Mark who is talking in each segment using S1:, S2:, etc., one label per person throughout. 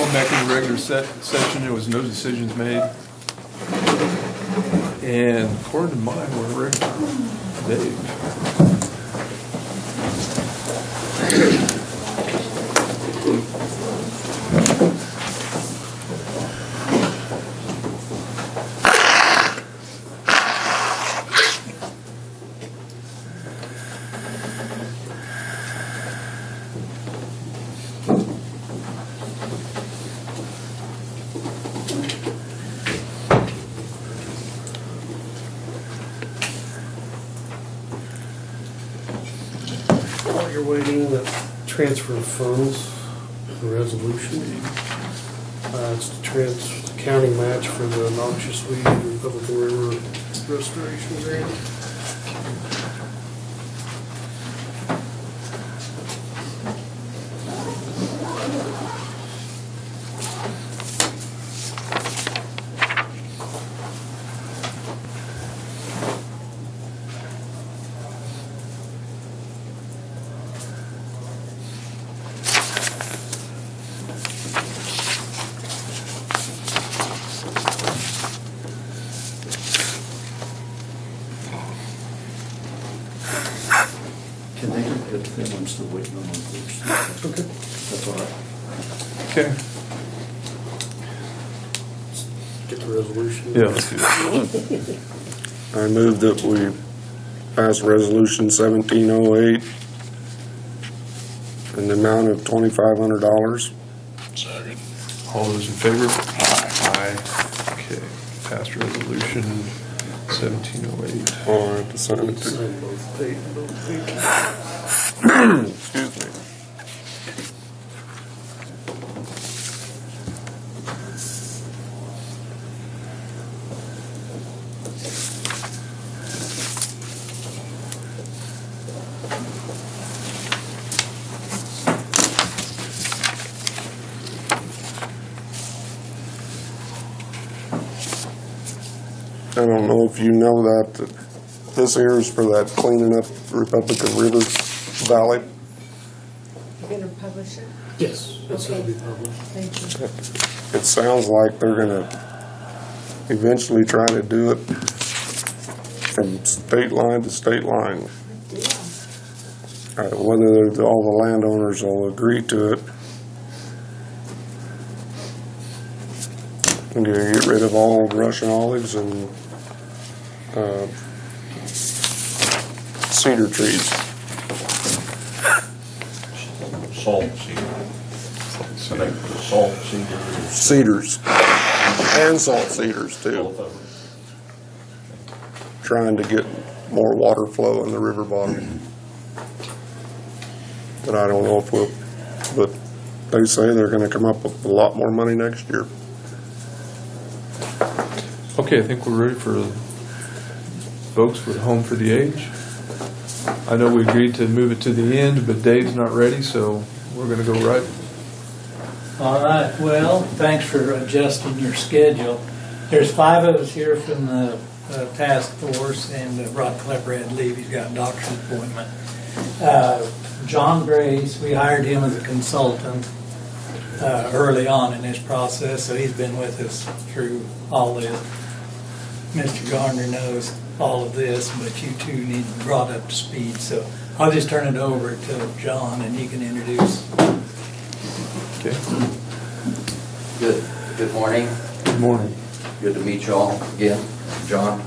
S1: Going back in the regular session, there was no decisions made. And according to mine, we're ready for Dave.
S2: While you're waiting, the transfer of funds, the resolution. It's the county match for the noxious weed Republican River restoration grant.
S3: Can they get the thing? I'm still waiting on my first.
S2: Okay.
S3: That's all right.
S1: Okay.
S2: Get the resolution.
S1: Yeah, let's do that.
S4: I move that we pass resolution 1708 in the amount of $2,500.
S3: Second.
S1: All those in favor? Aye. Okay, passed resolution 1708.
S4: All right, the sign.
S2: Sign both pages.
S4: Excuse me. I don't know if you know that this here is for that cleaning up Republican River Valley.
S5: You're going to publish it?
S2: Yes, it's going to be
S5: Okay.
S2: published.
S5: Thank you.
S4: It sounds like they're gonna eventually try to do it from state line to state line.
S5: Yeah.
S4: Whether all the landowners will agree to it. I'm gonna get rid of all Russian olives and cedar trees.
S3: Salt cedar. I think the salt cedar.
S4: Cedars. And salt cedars too.
S3: Both of them.
S4: Trying to get more water flow in the river bottom. But I don't know if we'll, but they say they're gonna come up with a lot more money next year.
S1: Okay, I think we're ready for folks with Home for the Age. I know we agreed to move it to the end, but Dave's not ready, so we're going to go right.
S6: All right, well, thanks for adjusting your schedule. There's 5 of us here from the task force, and Rod Klepper had to leave. He's got a doctor's appointment. John Grace, we hired him as a consultant early on in this process, so he's been with us through all this. Mr. Garner knows all of this, but you two need to be brought up to speed, so I'll just turn it over to John, and he can introduce.
S1: Okay.
S7: Good morning.
S1: Good morning.
S7: Good to meet you all again. John,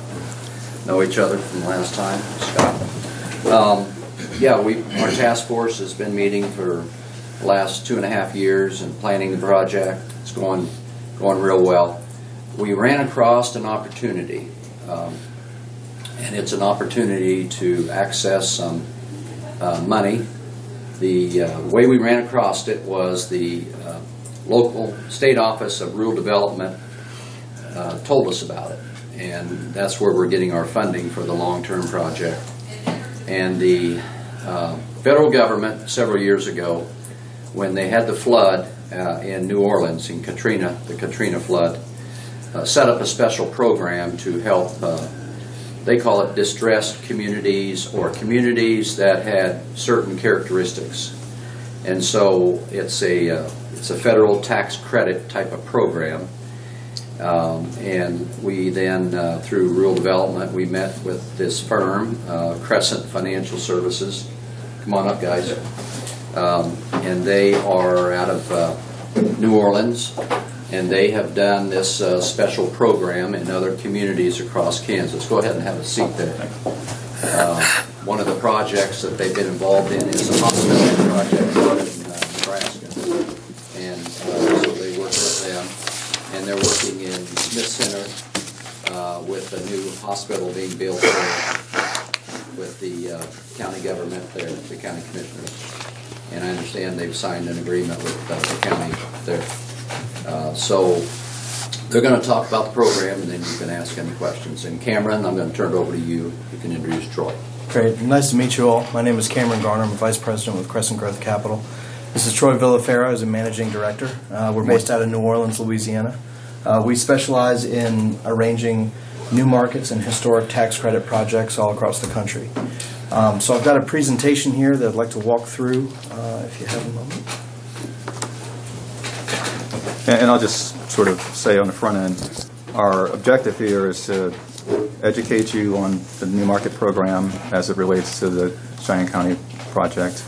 S7: know each other from last time. Scott. Yeah, our task force has been meeting for the last 2.5 years and planning the project. It's going real well. We ran across an opportunity, and it's an opportunity to access some money. The way we ran across it was the local state office of rural development told us about it, and that's where we're getting our funding for the long-term project. And the federal government several years ago, when they had the flood in New Orleans, in Katrina, the Katrina flood, set up a special program to help, they call it distressed communities, or communities that had certain characteristics. And so it's It's a federal tax credit type of program. And we then, through rural development, we met with this firm, Crescent Financial Services. Come on up, guys. And they are out of New Orleans, and they have done this special program in other communities across Kansas. Go ahead and have a seat there. One of the projects that they've been involved in is a hospital project out in Nebraska. And so they work with them. And they're working in Smith Center with a new hospital being built there with the county government there, the county commissioners. And I understand they've signed an agreement with the county there. So they're going to talk about the program, and then you can ask any questions. And Cameron, I'm going to turn it over to you. You can introduce Troy.
S8: Great. Nice to meet you all. My name is Cameron Garner. I'm a Vice President with Crescent Growth Capital. This is Troy Villafera as a Managing Director. We're based out of New Orleans, Louisiana. We specialize in arranging new markets and historic tax credit projects all across the country. So I've got a presentation here that I'd like to walk through, if you have a moment.
S9: And I'll just sort of say on the front end, our objective here is to educate you on the new market program as it relates to the Cheyenne County project,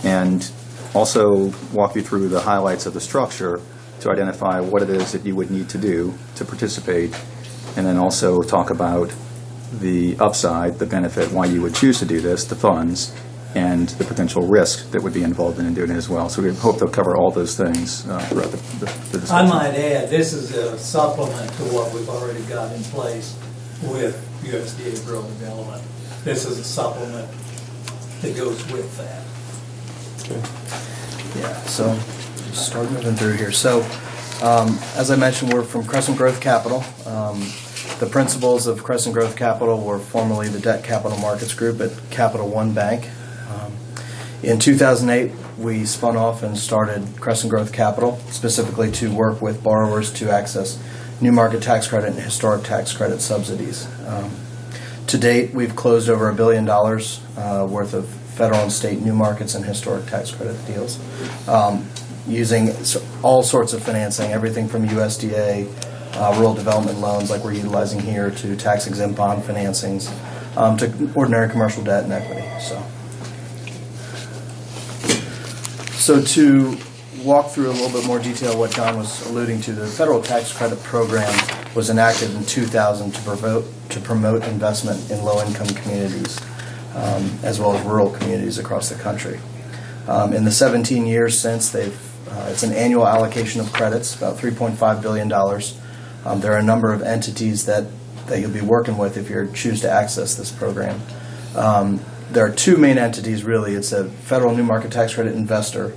S9: and also walk you through the highlights of the structure to identify what it is that you would need to do to participate, and then also talk about the upside, the benefit, why you would choose to do this, the funds, and the potential risk that would be involved in doing it as well. So we hope they'll cover all those things throughout the discussion.
S6: I might add, this is a supplement to what we've already got in place with USDA Rural Development. This is a supplement that goes with that.
S8: Yeah, so just start moving through here. So, as I mentioned, we're from Crescent Growth Capital. The principals of Crescent Growth Capital were formerly the Debt Capital Markets Group at Capital One Bank. In 2008, we spun off and started Crescent Growth Capital, specifically to work with borrowers to access new market tax credit and historic tax credit subsidies. To date, we've closed over $1 billion worth of federal and state new markets and historic tax credit deals, using all sorts of financing, everything from USDA, rural development loans like we're utilizing here, to tax-exempt bond financings, to ordinary commercial debt and equity. So to walk through a little bit more detail what John was alluding to, the federal tax credit program was enacted in 2000 to promote investment in low-income communities, as well as rural communities across the country. In the 17 years since, it's an annual allocation of credits, about $3.5 billion. There are a number of entities that you'll be working with if you choose to access this program. There are two main entities, really. It's a federal new market tax credit investor,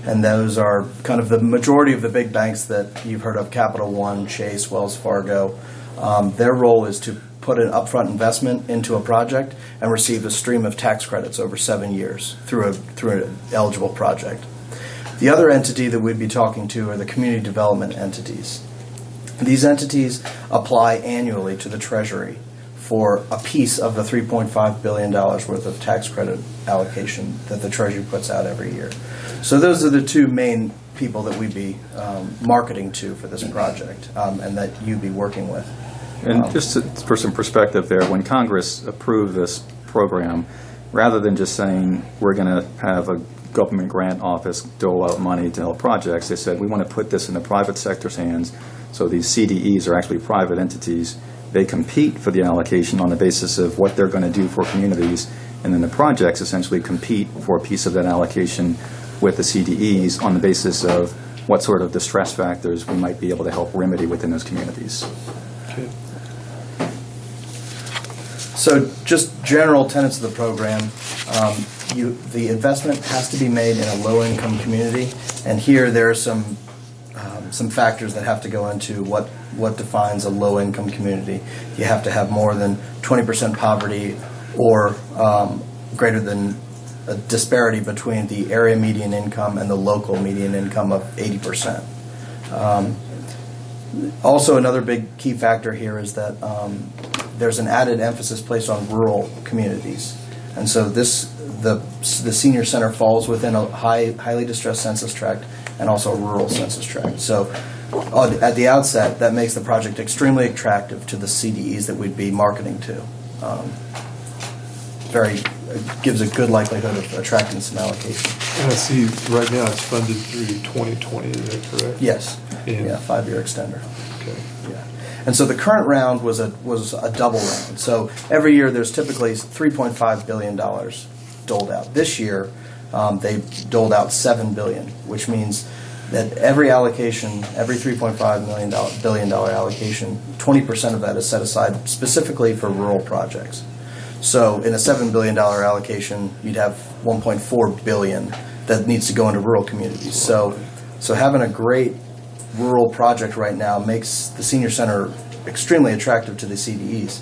S8: and those are kind of the majority of the big banks that you've heard of: Capital One, Chase, Wells Fargo. Their role is to put an upfront investment into a project and receive a stream of tax credits over 7 years through an eligible project. The other entity that we'd be talking to are the community development entities. These entities apply annually to the Treasury for a piece of the $3.5 billion worth of tax credit allocation that the Treasury puts out every year. So those are the two main people that we'd be marketing to for this project, and that you'd be working with.
S9: And just for some perspective there, when Congress approved this program, rather than just saying we're going to have a government grant office dole out money to help projects, they said we want to put this in the private sector's hands. So these CDEs are actually private entities. They compete for the allocation on the basis of what they're going to do for communities, and then the projects essentially compete for a piece of that allocation with the CDEs on the basis of what sort of distress factors we might be able to help remedy within those communities.
S1: Okay.
S8: So just general tenets of the program, the investment has to be made in a low-income community, and here there are some factors that have to go into what defines a low-income community. You have to have more than 20% poverty or greater than a disparity between the area median income and the local median income of 80%. Also, another big key factor here is that there's an added emphasis placed on rural communities. And so the senior center falls within a highly distressed census tract and also a rural census tract. So at the outset, that makes the project extremely attractive to the CDEs that we'd be marketing to. Gives a good likelihood of attracting some allocation.
S1: And I see right now it's funded through 2020, is that correct?
S8: Yes.
S1: And-
S8: Yeah, 5-year extender.
S1: Okay.
S8: Yeah. And so the current round was a double round. So every year there's typically $3.5 billion doled out. This year they doled out $7 billion, which means that every allocation, every $3.5 billion allocation, 20% of that is set aside specifically for rural projects. So in a $7 billion allocation, you'd have $1.4 billion that needs to go into rural communities. So having a great rural project right now makes the senior center extremely attractive to the CDEs.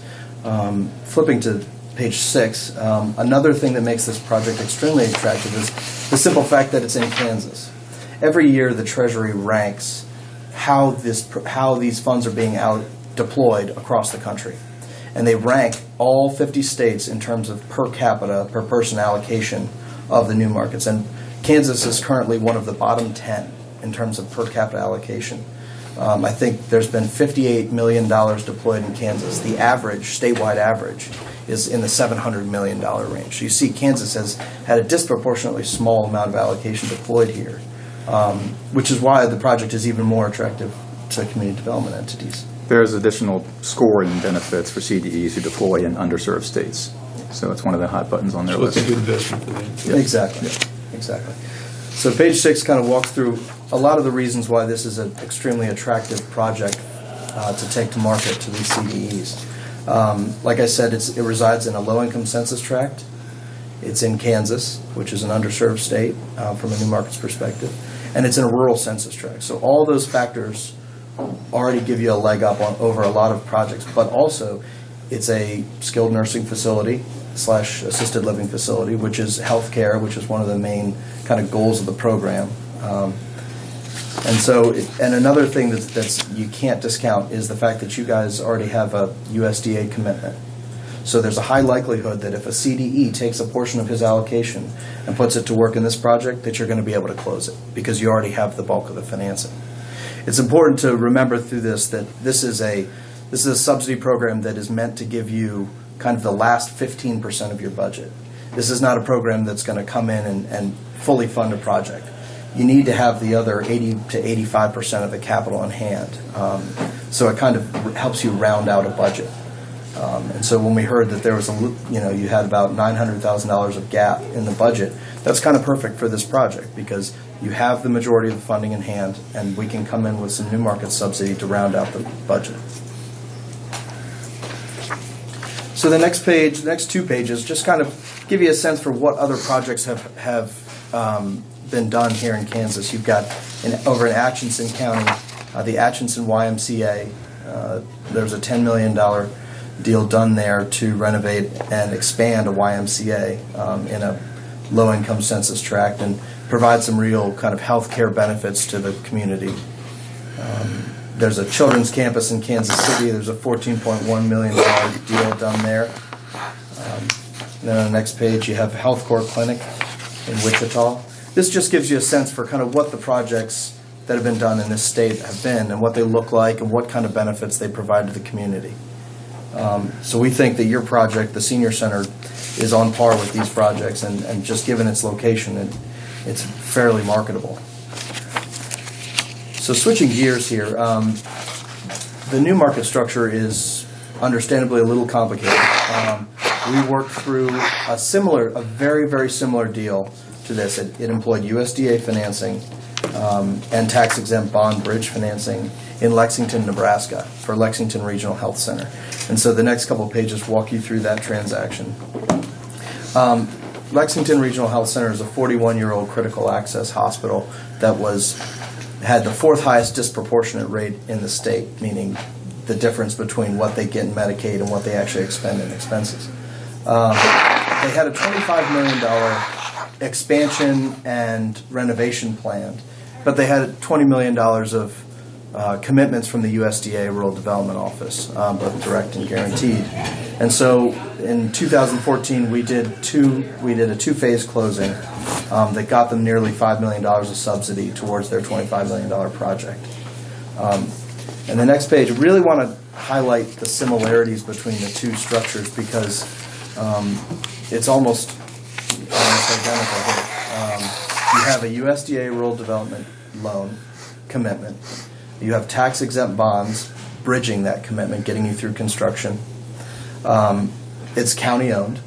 S8: Flipping to page 6, another thing that makes this project extremely attractive is the simple fact that it's in Kansas. Every year the Treasury ranks how these funds are being deployed across the country. And they rank all 50 states in terms of per capita, per person allocation of the new markets. And Kansas is currently one of the bottom 10 in terms of per capita allocation. I think there's been $58 million deployed in Kansas. The average, statewide average, is in the $700 million range. So you see Kansas has had a disproportionately small amount of allocation deployed here, which is why the project is even more attractive to community development entities.
S9: There's additional scoring benefits for CDEs who deploy in underserved states. So it's one of the hot buttons on their
S1: So it's
S9: list.
S1: a good investment for them.
S9: Yep.
S8: Exactly. Exactly. So page 6 kind of walks through a lot of the reasons why this is an extremely attractive project to take to market to these CDEs. Like I said, it resides in a low-income census tract. It's in Kansas, which is an underserved state from a new markets perspective. And it's in a rural census tract. So all those factors already give you a leg up over a lot of projects. But also, it's a skilled nursing facility / assisted living facility, which is healthcare, which is one of the main kind of goals of the program. And another thing that's you can't discount is the fact that you guys already have a USDA commitment. So there's a high likelihood that if a CDE takes a portion of his allocation and puts it to work in this project, that you're going to be able to close it because you already have the bulk of the financing. It's important to remember through this that this is a subsidy program that is meant to give you kind of the last 15% of your budget. This is not a program that's going to come in and fully fund a project. You need to have the other 80 to 85% of the capital in hand. So it kind of helps you round out a budget. And so when we heard that there was you had about $900,000 of gap in the budget, that's kind of perfect for this project because you have the majority of the funding in hand, and we can come in with some new market subsidy to round out the budget. So the next page, the next 2 pages, just kind of give you a sense for what other projects have been done here in Kansas. You've got over in Atchison County, the Atchison YMCA. There's a $10 million deal done there to renovate and expand a YMCA in a low-income census tract and provide some real kind of health care benefits to the community. There's a children's campus in Kansas City. There's a $14.1 million deal done there. Then on the next page, you have Health Corps Clinic in Wichita. This just gives you a sense for kind of what the projects that have been done in this state have been and what they look like and what kind of benefits they provide to the community. So we think that your project, the Senior Center, is on par with these projects, and just given its location, it's fairly marketable. So switching gears here, the new market structure is understandably a little complicated. We worked through a very, very similar deal to this. It employed USDA financing and tax-exempt bond bridge financing in Lexington, Nebraska for Lexington Regional Health Center. And so the next couple of pages walk you through that transaction. Lexington Regional Health Center is a 41-year-old critical access hospital that had the 4th highest disproportionate rate in the state, meaning the difference between what they get in Medicaid and what they actually expend in expenses. They had a $25 million expansion and renovation planned, but they had $20 million of commitments from the USDA Rural Development Office, both direct and guaranteed. And so in 2014, we did a two-phase closing that got them nearly $5 million of subsidy towards their $25 million project. And the next page, I really want to highlight the similarities between the two structures because it's almost identical here. You have a USDA Rural Development loan commitment. You have tax-exempt bonds bridging that commitment, getting you through construction. It's county-owned,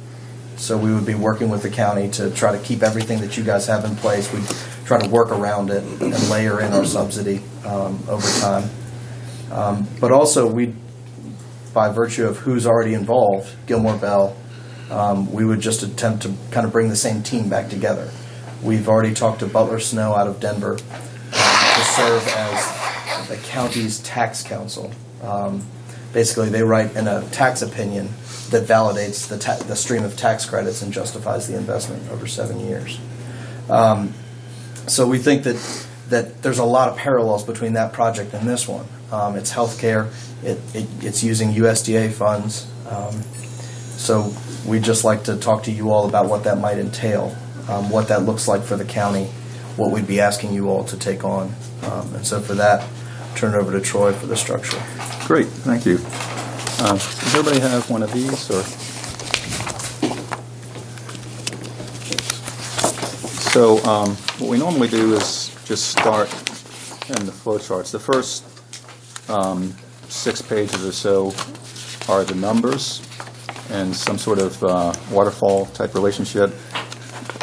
S8: so we would be working with the county to try to keep everything that you guys have in place. We'd try to work around it and layer in our subsidy over time. But also, by virtue of who's already involved, Gilmore Bell, we would just attempt to kind of bring the same team back together. We've already talked to Butler Snow out of Denver to serve as the county's tax counsel. Basically, they write in a tax opinion that validates the stream of tax credits and justifies the investment over 7 years. So we think that there's a lot of parallels between that project and this one. It's healthcare. It's using USDA funds. So we'd just like to talk to you all about what that might entail, what that looks like for the county, what we'd be asking you all to take on. And so for that, turn it over to Troy for the structure.
S9: Great, thank you. Does everybody have one of these? Or? So what we normally do is just start in the flow charts. The first 6 pages or so are the numbers and some sort of waterfall type relationship.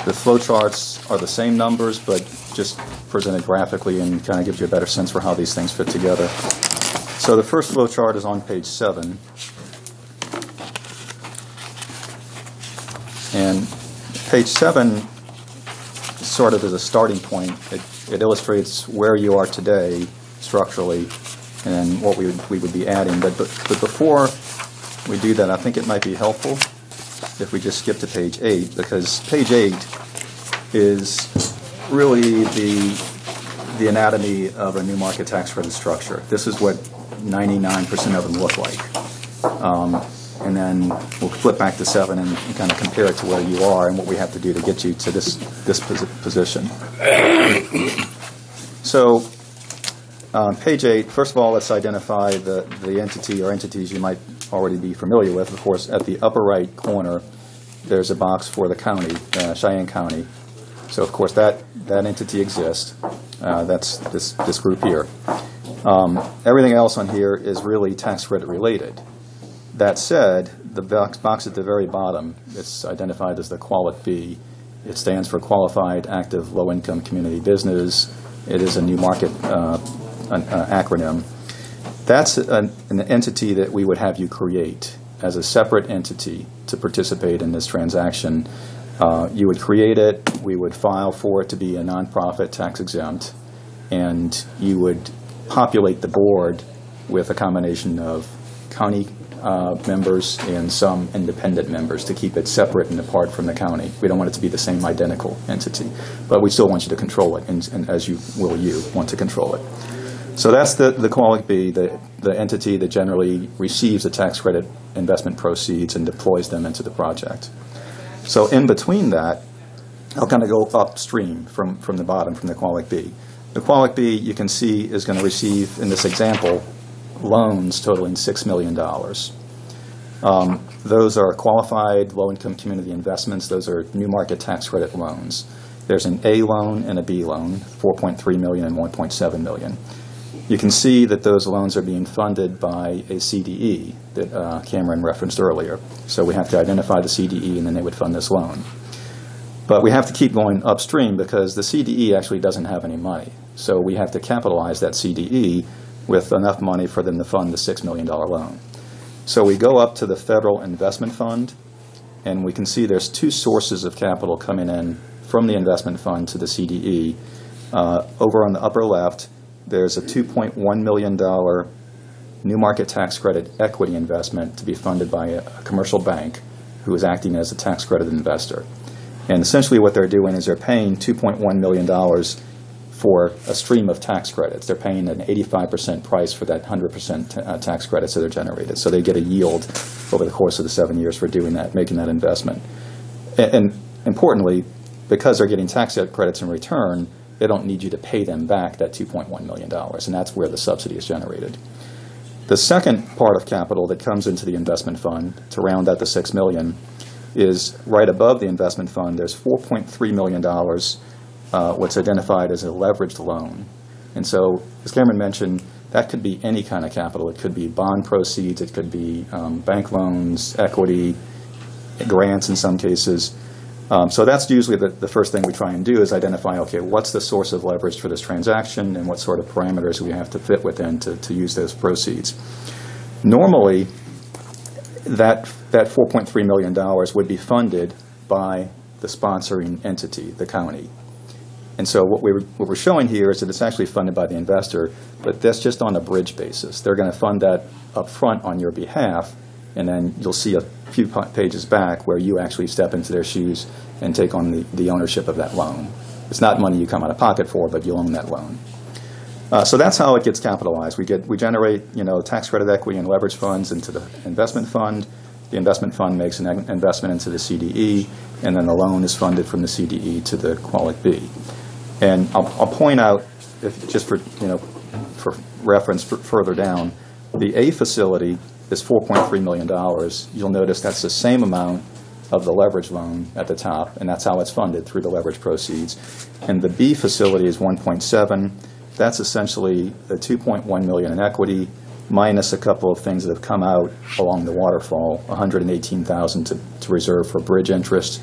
S9: The flow charts are the same numbers, but just presented graphically and kind of gives you a better sense for how these things fit together. So the first flow chart is on page 7. And page 7 sort of is a starting point. It illustrates where you are today structurally and what we would be adding. But before we do that, I think it might be helpful if we just skip to page 8, because page 8 is really the anatomy of a new market tax credit structure. This is what 99% of them look like. And then we'll flip back to 7 and kind of compare it to where you are and what we have to do to get you to this position. So page 8, first of all, let's identify the entity or entities you might already be familiar with. Of course, at the upper right corner, there's a box for the county, Cheyenne County. So, of course, that entity exists. That's this group here. Everything else on here is really tax credit related. That said, the box at the very bottom, it's identified as the Qualic B. It stands for Qualified Active Low Income Community Business. It is a new market acronym. That's an entity that we would have you create as a separate entity to participate in this transaction. You would create it, we would file for it to be a nonprofit tax exempt, and you would populate the board with a combination of county members and some independent members to keep it separate and apart from the county. We don't want it to be the same identical entity, but we still want you to control it, and as you want to control it. So that's the Qualic B, the entity that generally receives the tax credit investment proceeds and deploys them into the project. So in between that, I'll kind of go upstream from the bottom, from the Qualic B. The Qualic B, you can see, is going to receive, in this example, loans totaling $6 million. Those are qualified low-income community investments. Those are new market tax credit loans. There's an A loan and a B loan, $4.3 million and $1.7 million. You can see that those loans are being funded by a CDE that Cameron referenced earlier. So we have to identify the CDE, and then they would fund this loan. But we have to keep going upstream because the CDE actually doesn't have any money. So we have to capitalize that CDE with enough money for them to fund the $6 million loan. So we go up to the Federal Investment Fund, and we can see there's 2 sources of capital coming in from the investment fund to the CDE. Over on the upper left, there's a $2.1 million new market tax credit equity investment to be funded by a commercial bank who is acting as a tax credit investor. And essentially what they're doing is they're paying $2.1 million for a stream of tax credits. They're paying an 85% price for that 100% tax credits that are generated. So they get a yield over the course of the 7 years for doing that, making that investment. And importantly, because they're getting tax credits in return, they don't need you to pay them back that $2.1 million, and that's where the subsidy is generated. The second part of capital that comes into the investment fund to round out the $6 million is right above the investment fund. There's $4.3 million, what's identified as a leveraged loan. And so, as Cameron mentioned, that could be any kind of capital. It could be bond proceeds, it could be bank loans, equity, grants in some cases. So that's usually the first thing we try and do is identify, okay, what's the source of leverage for this transaction and what sort of parameters we have to fit within to use those proceeds. Normally, that $4.3 million would be funded by the sponsoring entity, the county. And so what we're showing here is that it's actually funded by the investor, but that's just on a bridge basis. They're going to fund that up front on your behalf, and then you'll see a few pages back where you actually step into their shoes and take on the ownership of that loan. It's not money you come out of pocket for, but you own that loan. So that's how it gets capitalized. We generate tax credit equity and leverage funds into the investment fund. The investment fund makes an investment into the CDE, and then the loan is funded from the CDE to the Qualic B. And I'll point out, just for reference further down, the A facility is $4.3 million. You'll notice that's the same amount of the leverage loan at the top, and that's how it's funded, through the leverage proceeds. And the B facility is 1.7. That's essentially the $2.1 million in equity, minus a couple of things that have come out along the waterfall, $118,000 to reserve for bridge interest,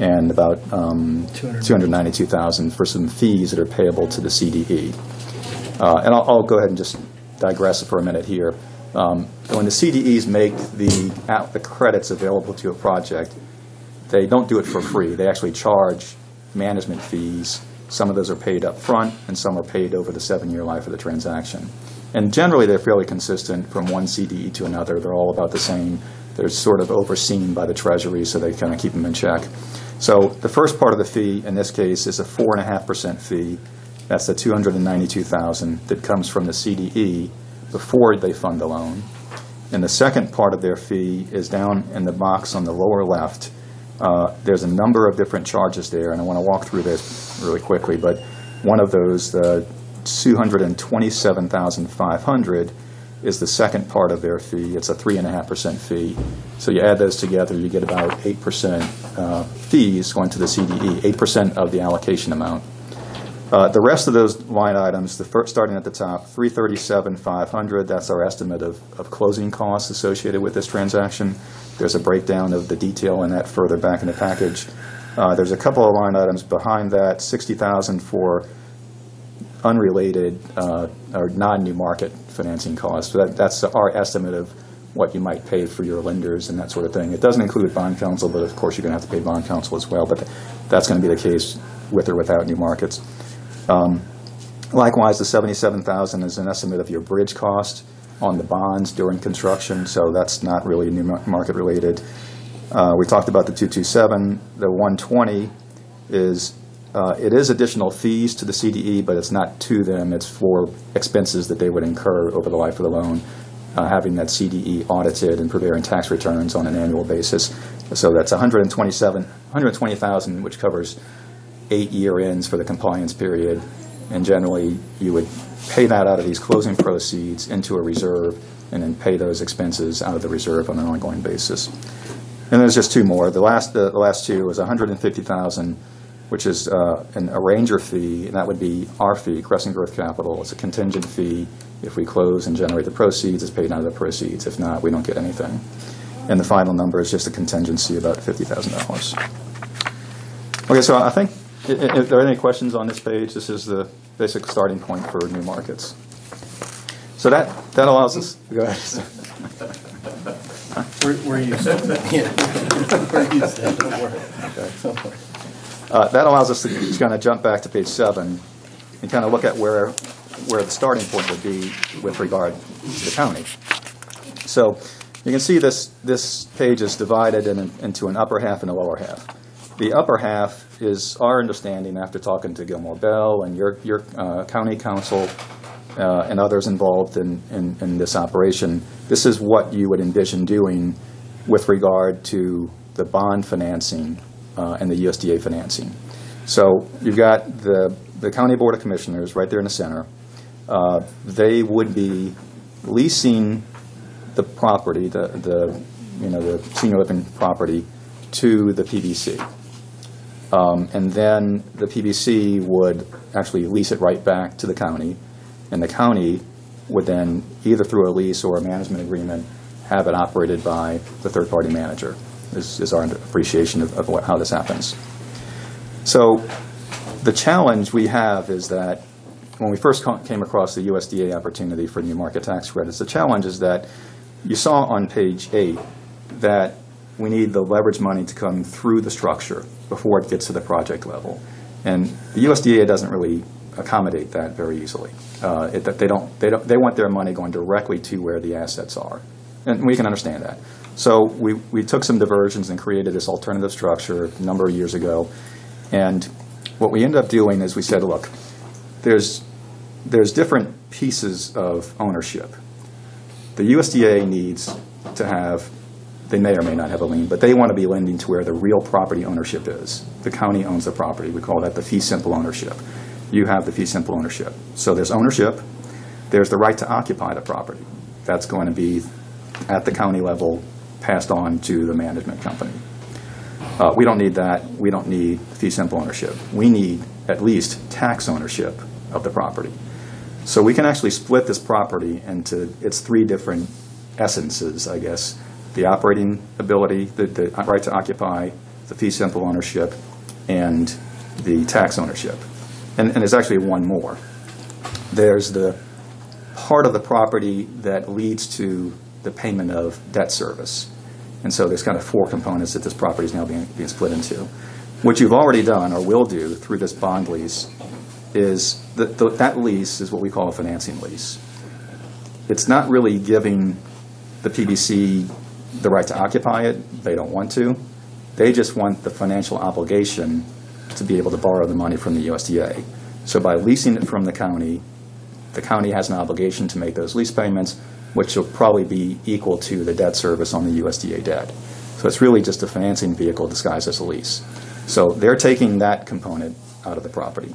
S9: and about $292,000 for some fees that are payable to the CDE. And I'll go ahead and just digress for a minute here. When the CDEs make the credits available to a project, they don't do it for free. They actually charge management fees. Some of those are paid up front, and some are paid over the 7-year life of the transaction. And generally, they're fairly consistent from one CDE to another. They're all about the same. They're sort of overseen by the Treasury, so they kind of keep them in check. So the first part of the fee, in this case, is a 4.5% fee. That's the $292,000 that comes from the CDE before they fund the loan. And the second part of their fee is down in the box on the lower left. There's a number of different charges there, and I want to walk through this really quickly, but one of those, the $227,500, is the second part of their fee. It's a 3.5% fee. So you add those together, you get about 8% fees going to the CDE, 8% of the allocation amount. The rest of those line items, starting at the top, $337,500, that's our estimate of closing costs associated with this transaction. There's a breakdown of the detail in that further back in the package. There's a couple of line items behind that, $60,000 for unrelated or non-new market financing costs. So that's our estimate of what you might pay for your lenders and that sort of thing. It doesn't include bond counsel, but of course you're going to have to pay bond counsel as well. But that's going to be the case with or without new markets. Likewise, the $77,000 is an estimate of your bridge cost on the bonds during construction, so that's not really new market related. We talked about the 227. The 120 is it is additional fees to the CDE, but it's not to them. It's for expenses that they would incur over the life of the loan, having that CDE audited and preparing tax returns on an annual basis. So that's $120,000, which covers 8 year ends for the compliance period. And generally, you would pay that out of these closing proceeds into a reserve and then pay those expenses out of the reserve on an ongoing basis. And there's just two more. The last two is $150,000, which is an arranger fee, and that would be our fee, Crescent Growth Capital. It's a contingent fee. If we close and generate the proceeds, it's paid out of the proceeds. If not, we don't get anything. And the final number is just a contingency, about $50,000. Okay, so I think, if there are any questions on this page, this is the basic starting point for new markets. So that allows us, go ahead.
S8: Where you said that? Yeah. Where you said, don't worry.
S9: Okay. That allows us to just kind of jump back to page 7 and kind of look at where the starting point would be with regard to the county. So you can see this page is divided into an upper half and a lower half. The upper half is our understanding after talking to Gilmore Bell and your county council and others involved in this operation. This is what you would envision doing with regard to the bond financing and the USDA financing. So you've got the County Board of Commissioners right there in the center. They would be leasing the property, the senior living property, to the PBC. And then the PBC would actually lease it right back to the county, and the county would then, either through a lease or a management agreement, have it operated by the third-party manager, is our appreciation of how this happens. So the challenge we have is that when we first came across the USDA opportunity for new market tax credits, the challenge is that you saw on page 8 that we need the leverage money to come through the structure before it gets to the project level. And the USDA doesn't really accommodate that very easily. They want their money going directly to where the assets are. And we can understand that. So we took some diversions and created this alternative structure a number of years ago. And what we ended up doing is we said, look, there's different pieces of ownership. The USDA needs to have, they may or may not have a lien, but they want to be lending to where the real property ownership is. The county owns the property. We call that the fee simple ownership. You have the fee simple ownership. So there's ownership. There's the right to occupy the property. That's going to be at the county level passed on to the management company. We don't need that. We don't need fee simple ownership. We need at least tax ownership of the property. So we can actually split this property into its 3 different essences, I guess. The operating ability, the right to occupy, the fee simple ownership, and the tax ownership. And there's actually one more. There's the part of the property that leads to the payment of debt service. And so there's kind of 4 components that this property is now being split into. What you've already done or will do through this bond lease is that lease is what we call a financing lease. It's not really giving the PBC the right to occupy it. They don't want to. They just want the financial obligation to be able to borrow the money from the USDA. So by leasing it from the county has an obligation to make those lease payments, which will probably be equal to the debt service on the USDA debt. So it's really just a financing vehicle disguised as a lease. So they're taking that component out of the property.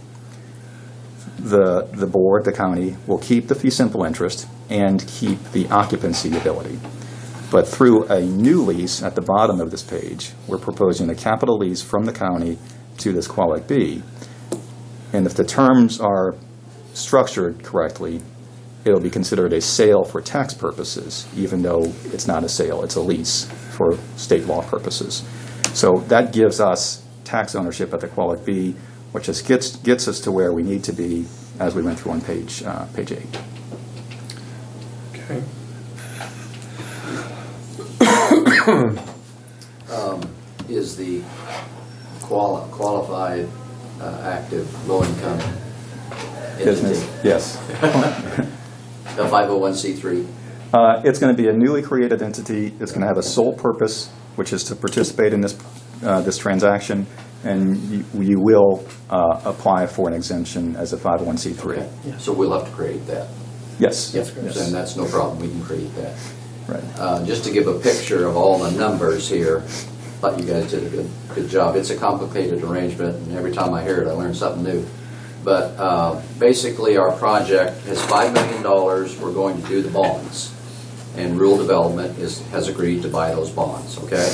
S9: The board, the county, will keep the fee simple interest and keep the occupancy ability. But through a new lease at the bottom of this page, we're proposing a capital lease from the county to this Qualic B. And if the terms are structured correctly, it'll be considered a sale for tax purposes, even though it's not a sale, it's a lease for state law purposes. So that gives us tax ownership at the Qualic B, which just gets us to where we need to be as we went through on page 8.
S1: Okay.
S7: Is the qualified active low-income
S9: Business,
S7: entity
S9: yes.
S7: a 501c3?
S9: It's going to be a newly created entity. It's going to have a sole purpose, which is to participate in this transaction, and you will apply for an exemption as a 501c3.
S7: Okay. Yeah. So we'll have to create that.
S9: Yes.
S7: Yes. And that's no problem. We can create that.
S9: Right.
S7: Just to give a picture of all the numbers here, I thought you guys did a good job. It's a complicated arrangement, and every time I hear it, I learn something new. But basically, our project has $5 million. We're going to do the bonds, and Rural Development has agreed to buy those bonds. Okay,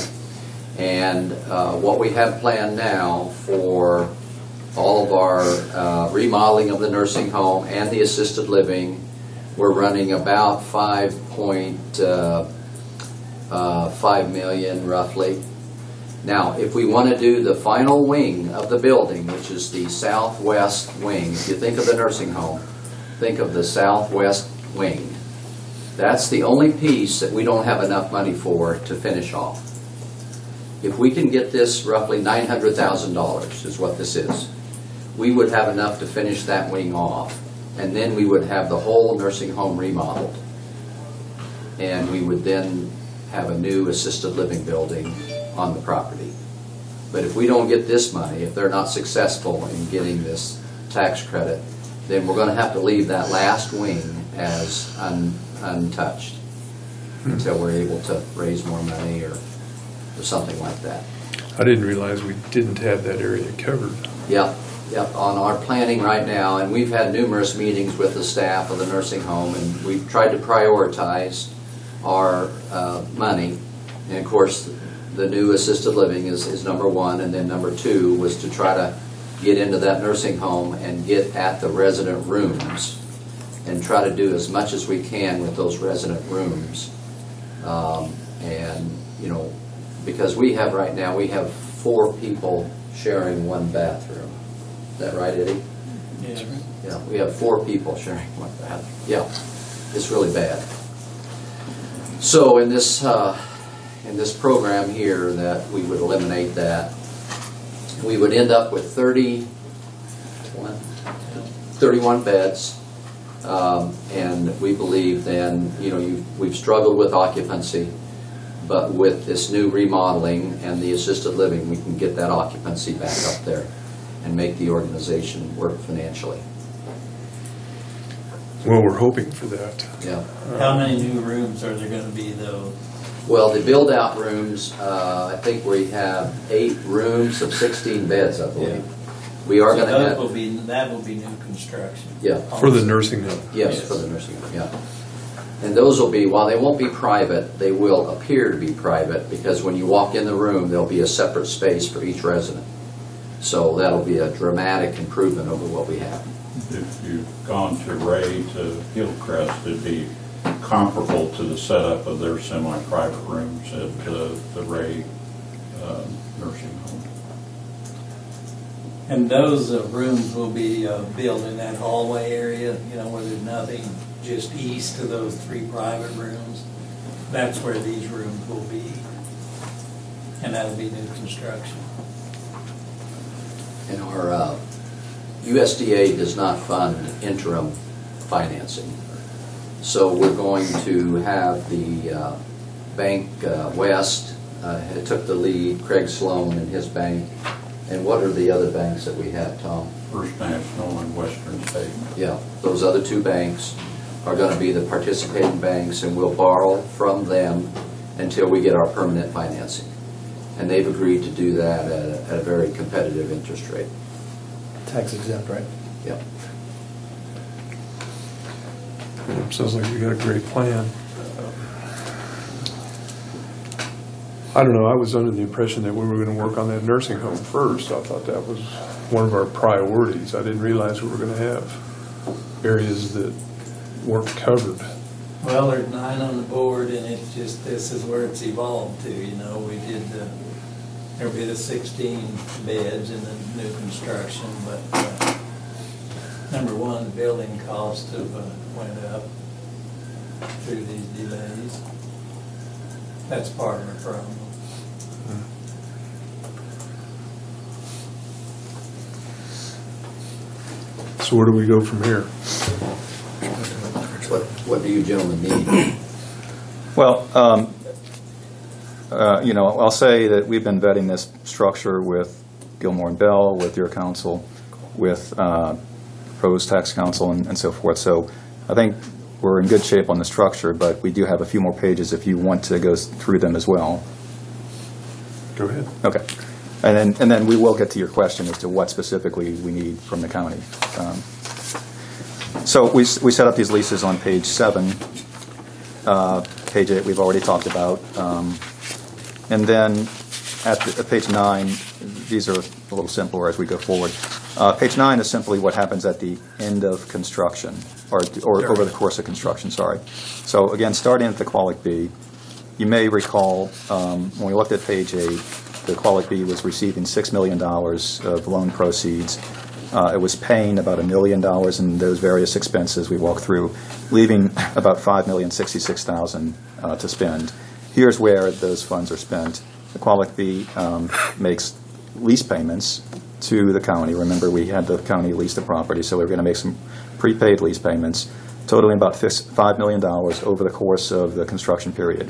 S7: and what we have planned now for all of our remodeling of the nursing home and the assisted living, we're running about $5.5 million roughly. Now, if we want to do the final wing of the building, which is the southwest wing, if you think of the nursing home, think of the southwest wing. That's the only piece that we don't have enough money for to finish off. If we can get this roughly $900,000 is what this is, we would have enough to finish that wing off, and then we would have the whole nursing home remodeled. And we would then have a new assisted living building on the property. But if we don't get this money, if they're not successful in getting this tax credit, then we're going to have to leave that last wing as untouched until we're able to raise more money or something like that.
S1: I didn't realize we didn't have that area covered.
S7: Yep, on our planning right now, and we've had numerous meetings with the staff of the nursing home, and we've tried to prioritize our money. And of course, the new assisted living is number one, and then number two was to try to get into that nursing home and get at the resident rooms and try to do as much as we can with those resident rooms. And, you know, because we have right now, we have 4 people sharing one bathroom. Is that right, Eddie?
S6: Yeah.
S7: Yeah, we have 4 people sharing one bathroom. Yeah, it's really bad. So in this program here, that we would eliminate that, we would end up with 31 beds, and we believe then, you know, we've struggled with occupancy, but with this new remodeling and the assisted living, we can get that occupancy back up there and make the organization work financially.
S1: Well, we're hoping for that.
S7: Yeah.
S6: How many new rooms are there going to be, though?
S7: Well, the build-out rooms, I think we have 8 rooms of 16 beds, I believe.
S6: Yeah.
S7: We are
S6: So
S7: going to have...
S6: that will be new construction.
S7: Yeah.
S1: For the nursing home.
S7: Yes, for the nursing home, yeah. And those will be, while they won't be private, they will appear to be private, because when you walk in the room, there'll be a separate space for each resident. So that'll be a dramatic improvement over what we have.
S3: If you've gone to Ray to Hillcrest, it'd be comparable to the setup of their semi-private rooms at the Ray nursing home.
S6: And those rooms will be built in that hallway area, you know, where there's nothing just east of those 3 private rooms. That's where these rooms will be. And that'll be new construction.
S7: And our USDA does not fund interim financing. So we're going to have the Bank West, took the lead, Craig Sloan and his bank. And what are the other banks that we have, Tom?
S3: First National and Western State.
S7: Yeah, those other 2 banks are going to be the participating banks, and we'll borrow from them until we get our permanent financing. And they've agreed to do that at a very competitive interest rate.
S8: Tax exempt, right?
S7: Yep.
S1: Sounds like you got a great plan. I don't know, I was under the impression that we were going to work on that nursing home first. I thought that was one of our priorities. I didn't realize we were going to have areas that weren't covered.
S6: Well, there's 9 on the board, and it's just, this is where it's evolved to, you know. We did there'll be the 16 beds in the new construction, but number one, the building costs have went up through these delays. That's part of the problem.
S1: So where do we go from here?
S7: What do you gentlemen need?
S9: Well, you know, I'll say that we've been vetting this structure with Gilmore and Bell, with your council, with proposed tax council, and so forth. So I think we're in good shape on the structure, but we do have a few more pages if you want to go through them as well.
S1: Go ahead.
S9: Okay. And then we will get to your question as to what specifically we need from the county. So we set up these leases on page 7. Page 8 we've already talked about. And then at page 9, these are a little simpler as we go forward. Page 9 is simply what happens at the end of construction, or over the course of construction, sorry. So again, starting at the Qualic B, you may recall when we looked at page 8, the Qualic B was receiving $6 million of loan proceeds. It was paying about $1 million in those various expenses we walked through, leaving about $5,066,000 to spend. Here's where those funds are spent. The Qualic B makes lease payments to the county. Remember, we had the county lease the property, so we were going to make some prepaid lease payments, totaling about $5 million over the course of the construction period.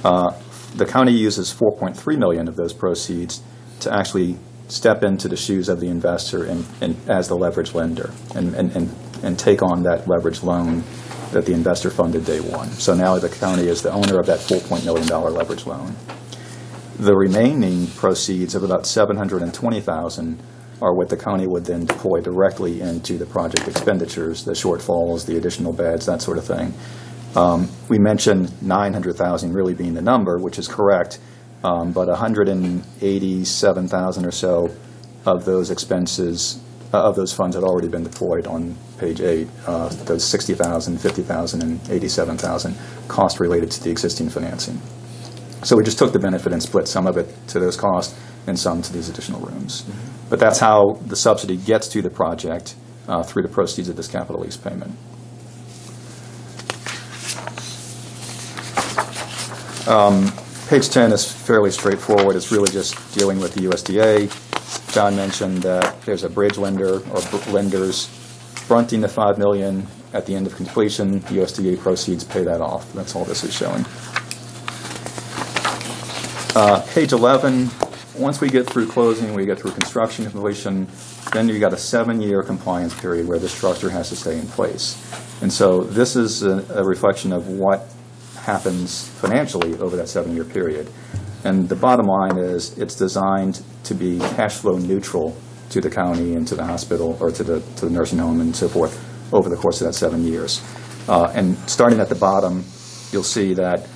S9: The county uses $4.3 million of those proceeds to actually step into the shoes of the investor and as the leverage lender and take on that leverage loan that the investor funded day one. So now the county is the owner of that $4 million leverage loan. The remaining proceeds of about $720,000 are what the county would then deploy directly into the project expenditures, the shortfalls, the additional beds, that sort of thing. We mentioned $900,000 really being the number, which is correct, but $187,000 or so of those expenses, of those funds had already been deployed on page 8. Those $60,000, $50,000, and $87,000 cost related to the existing financing. So we just took the benefit and split some of it to those costs and some to these additional rooms. But that's how the subsidy gets to the project through the proceeds of this capital lease payment. Page 10 is fairly straightforward. It's really just dealing with the USDA. John mentioned that there's a bridge lender or lenders fronting the $5 million at the end of completion. The USDA proceeds pay that off. That's all this is showing. Page 11, once we get through closing, we get through construction completion, then you've got a 7-year compliance period where the structure has to stay in place. And so this is a reflection of what happens financially over that 7-year period. And the bottom line is it's designed to be cash flow neutral to the county and to the hospital or to the nursing home and so forth over the course of that 7 years. And starting at the bottom, you'll see that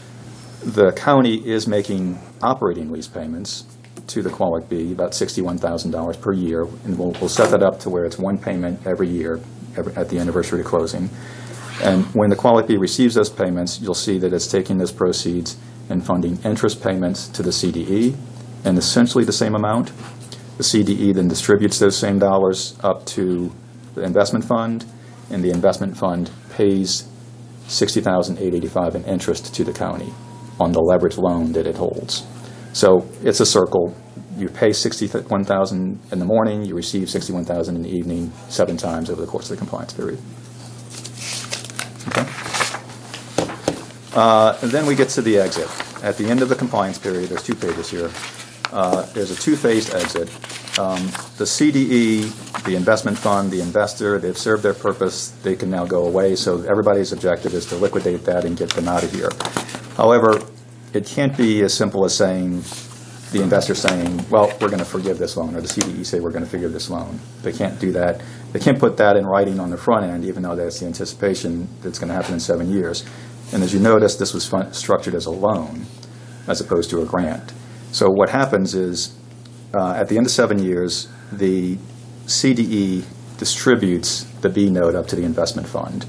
S9: the county is making operating lease payments to the Qualic B, about $61,000 per year, and we'll set that up to where it's one payment every year at the anniversary of closing. And when the Qualic B receives those payments, you'll see that it's taking those proceeds and funding interest payments to the CDE, and essentially the same amount. The CDE then distributes those same dollars up to the investment fund, and the investment fund pays $60,885 in interest to the county on the leverage loan that it holds. So it's a circle. You pay $61,000 in the morning, you receive $61,000 in the evening 7 times over the course of the compliance period. Okay. And then we get to the exit. At the end of the compliance period, there's 2 pages here. There's a 2-phased exit. The CDE, the investment fund, the investor, they've served their purpose. They can now go away. So everybody's objective is to liquidate that and get them out of here. However, it can't be as simple as saying, the investor saying, well, we're going to forgive this loan, or the CDE say we're going to forgive this loan. They can't do that. They can't put that in writing on the front end, even though that's the anticipation that's going to happen in 7 years. And as you notice, this was structured as a loan as opposed to a grant. So what happens is, at the end of 7 years, the CDE distributes the B note up to the investment fund.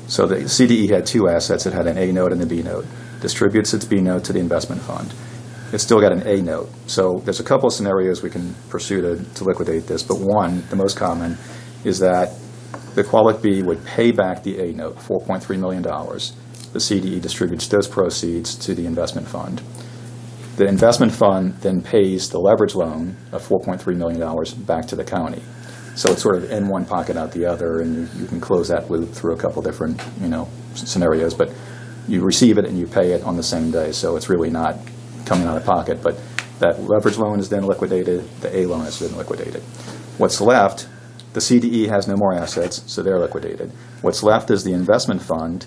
S9: So the CDE had 2 assets. It had an A note and a B note. Distributes its B note to the investment fund. It's still got an A note. So there's a couple of scenarios we can pursue to liquidate this, but one, the most common, is that the Qualic B would pay back the A note, $4.3 million. The CDE distributes those proceeds to the investment fund. The investment fund then pays the leverage loan of $4.3 million back to the county. So it's sort of in one pocket, out the other, and you can close that loop through a couple different scenarios. But you receive it and you pay it on the same day, so it's really not coming out of pocket. But that leverage loan is then liquidated, the A loan is then liquidated. What's left, the CDE has no more assets, so they're liquidated. What's left is the investment fund,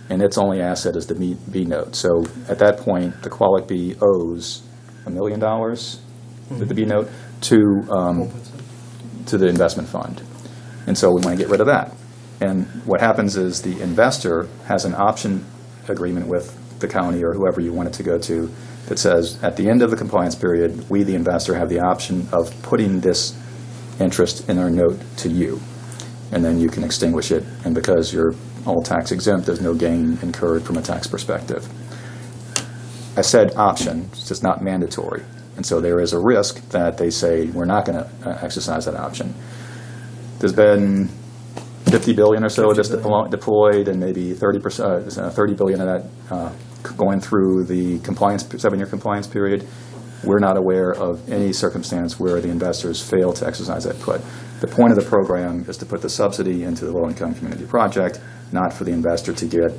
S9: and its only asset is the B note. So at that point, the Qualic B owes $1 million, the B note, to the investment fund. And so we want to get rid of that. And what happens is the investor has an option agreement with the county or whoever you want it to go to that says at the end of the compliance period, we, the investor, have the option of putting this interest in our note to you. And then you can extinguish it. And because you're all tax exempt, there's no gain incurred from a tax perspective. I said option, it's just not mandatory. And so there is a risk that they say we're not going to exercise that option. There's been $50 billion or so just deployed, and maybe 30 billion of that going through the 7-year compliance period. We're not aware of any circumstance where the investors fail to exercise that put. The point of the program is to put the subsidy into the low-income community project, not for the investor to get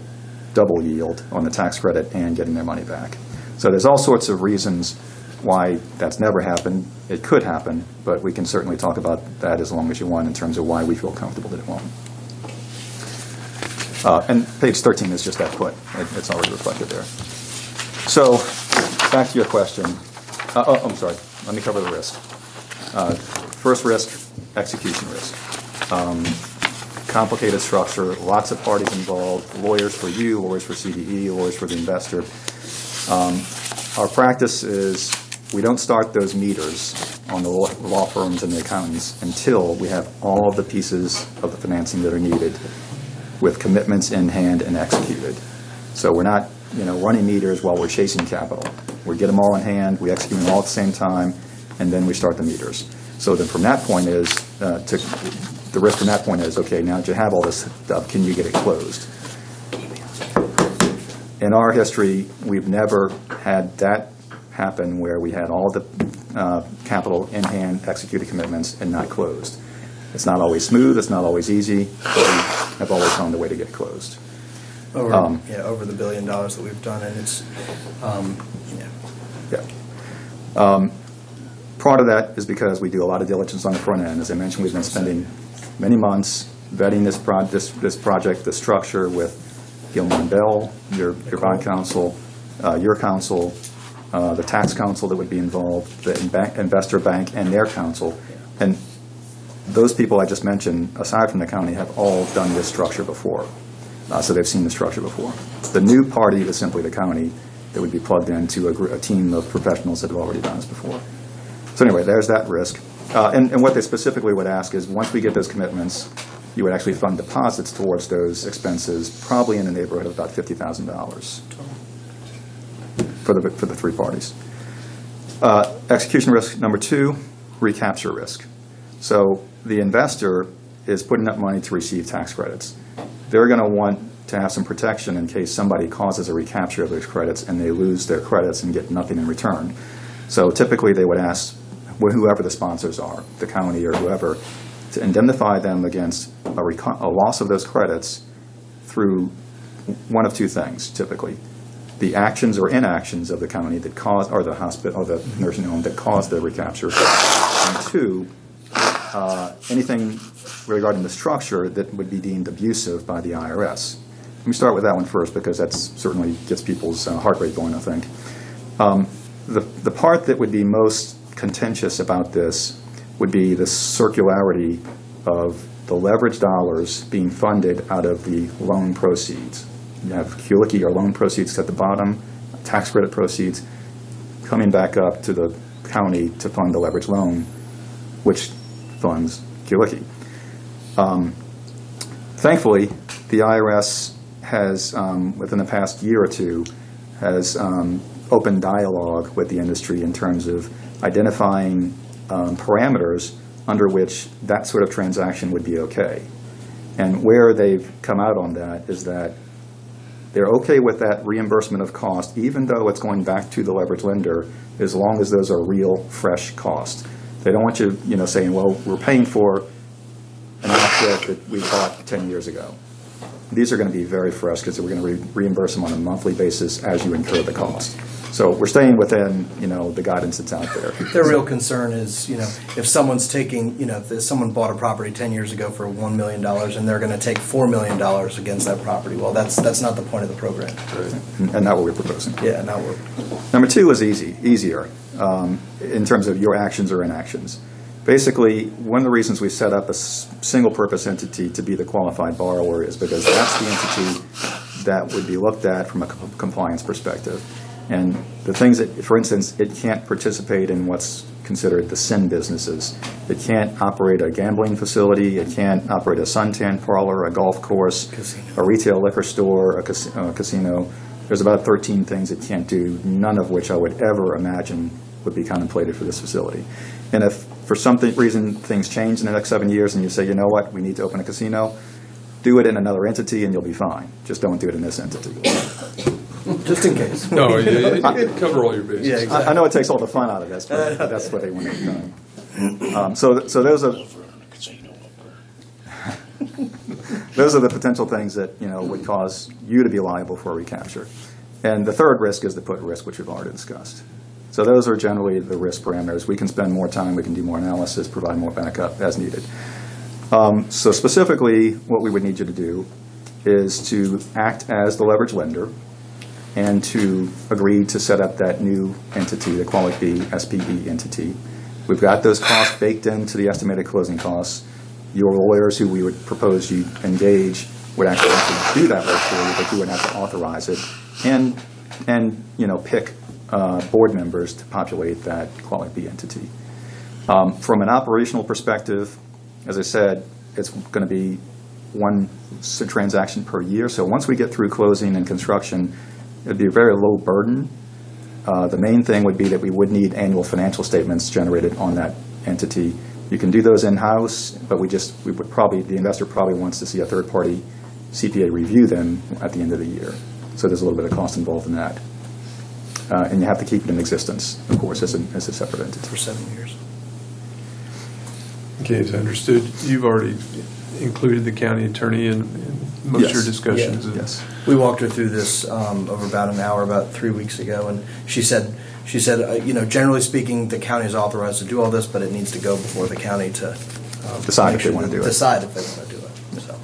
S9: double yield on the tax credit and getting their money back. So there's all sorts of reasons why that's never happened. It could happen, but we can certainly talk about that as long as you want in terms of why we feel comfortable that it won't. And page 13 is just that put. It's already reflected there. So back to your question. I'm sorry. Let me cover the risk. First risk, execution risk. Complicated structure, lots of parties involved, lawyers for you, lawyers for CDE, lawyers for the investor. Our practice is we don't start those meters on the law firms and the accountants until we have all of the pieces of the financing that are needed with commitments in hand and executed. So we're not running meters while we're chasing capital. We get them all in hand, we execute them all at the same time, and then we start the meters. So then from that point is, the risk from that point is, okay, now that you have all this stuff, can you get it closed? In our history, we've never had that happen where we had all the capital in hand, executed commitments, and not closed. It's not always smooth, it's not always easy, but we have always found a way to get it closed.
S8: Over the $1 billion that we've done, and it's,
S9: Part of that is because we do a lot of diligence on the front end. As I mentioned, we've been spending many months vetting this project, the structure with Gilmore & Bell, your bond counsel, your counsel, the tax counsel that would be involved, the investor bank, and their counsel. And those people I just mentioned, aside from the county, have all done this structure before. So they've seen the structure before. The new party is simply the county that would be plugged into a team of professionals that have already done this before. So anyway, there's that risk. And what they specifically would ask is once we get those commitments, you would actually fund deposits towards those expenses, probably in the neighborhood of about $50,000 for the three parties. Execution risk number 2, recapture risk. So the investor is putting up money to receive tax credits. They're going to want to have some protection in case somebody causes a recapture of those credits and they lose their credits and get nothing in return. So typically they would ask whoever the sponsors are, the county or whoever, to indemnify them against a loss of those credits through one of two things, typically. The actions or inactions of the county that caused, or the hospital, or the nursing home that caused the recapture. And 2, anything regarding the structure that would be deemed abusive by the IRS. Let me start with that one first because that certainly gets people's heart rate going, I think. The part that would be most contentious about this would be the circularity of the leverage dollars being funded out of the loan proceeds. You have Kulicke or loan proceeds at the bottom, tax credit proceeds coming back up to the county to fund the leverage loan, which funds Kulicke. Thankfully, the IRS has, within the past year or two, has open dialogue with the industry in terms of identifying parameters under which that sort of transaction would be okay. And where they've come out on that is that they're okay with that reimbursement of cost, even though it's going back to the leverage lender, as long as those are real, fresh costs. They don't want you, saying, well, we're paying for an asset that we bought 10 years ago. These are going to be very fresh because we're going to reimburse them on a monthly basis as you incur the cost. So we're staying within, the guidance that's out there.
S8: Their real concern is, if someone's taking, if someone bought a property 10 years ago for $1 million and they're going to take $4 million against that property, well, that's not the point of the program.
S9: Right. And not what we're proposing.
S8: Yeah, not what.
S9: Number 2 is easier in terms of your actions or inactions. Basically, one of the reasons we set up a single-purpose entity to be the qualified borrower is because that's the entity that would be looked at from a compliance perspective. And the things that, for instance, it can't participate in what's considered the sin businesses. It can't operate a gambling facility. It can't operate a suntan parlor, a golf course, a retail liquor store, a casino. There's about 13 things it can't do, none of which I would ever imagine would be contemplated for this facility. And if for some reason things change in the next 7 years and you say, you know what, we need to open a casino, do it in another entity and you'll be fine. Just don't do it in this entity.
S8: Just in case.
S1: No, you cover all your bases.
S8: Yeah, exactly.
S9: I know it takes all the fun out of this, but that's what they want to do. So those are those are the potential things that would cause you to be liable for a recapture. And the third risk is the put risk, which we've already discussed. So those are generally the risk parameters. We can spend more time, we can do more analysis, provide more backup as needed. So specifically, what we would need you to do is to act as the leverage lender and to agree to set up that new entity, the Qualic B SPE entity. We've got those costs baked into the estimated closing costs. Your lawyers, who we would propose you engage, would actually have to do that work for you, but you would have to authorize it and pick board members to populate that Qualic B entity. From an operational perspective, as I said, it's going to be one transaction per year. So once we get through closing and construction, it would be a very low burden. The main thing would be that we would need annual financial statements generated on that entity. You can do those in-house, but the investor probably wants to see a third-party CPA review them at the end of the year. So there's a little bit of cost involved in that. And you have to keep it in existence, of course, as a separate entity.
S8: For 7 years.
S1: Okay, as I understood, you've already included the county attorney in most of your discussions.
S8: Yeah. Yes. We walked her through this over about an hour, about 3 weeks ago, and she said, generally speaking, the county is authorized to do all this, but it needs to go before the county to
S9: decide if they want to do it.
S8: Decide if they want to do it. So.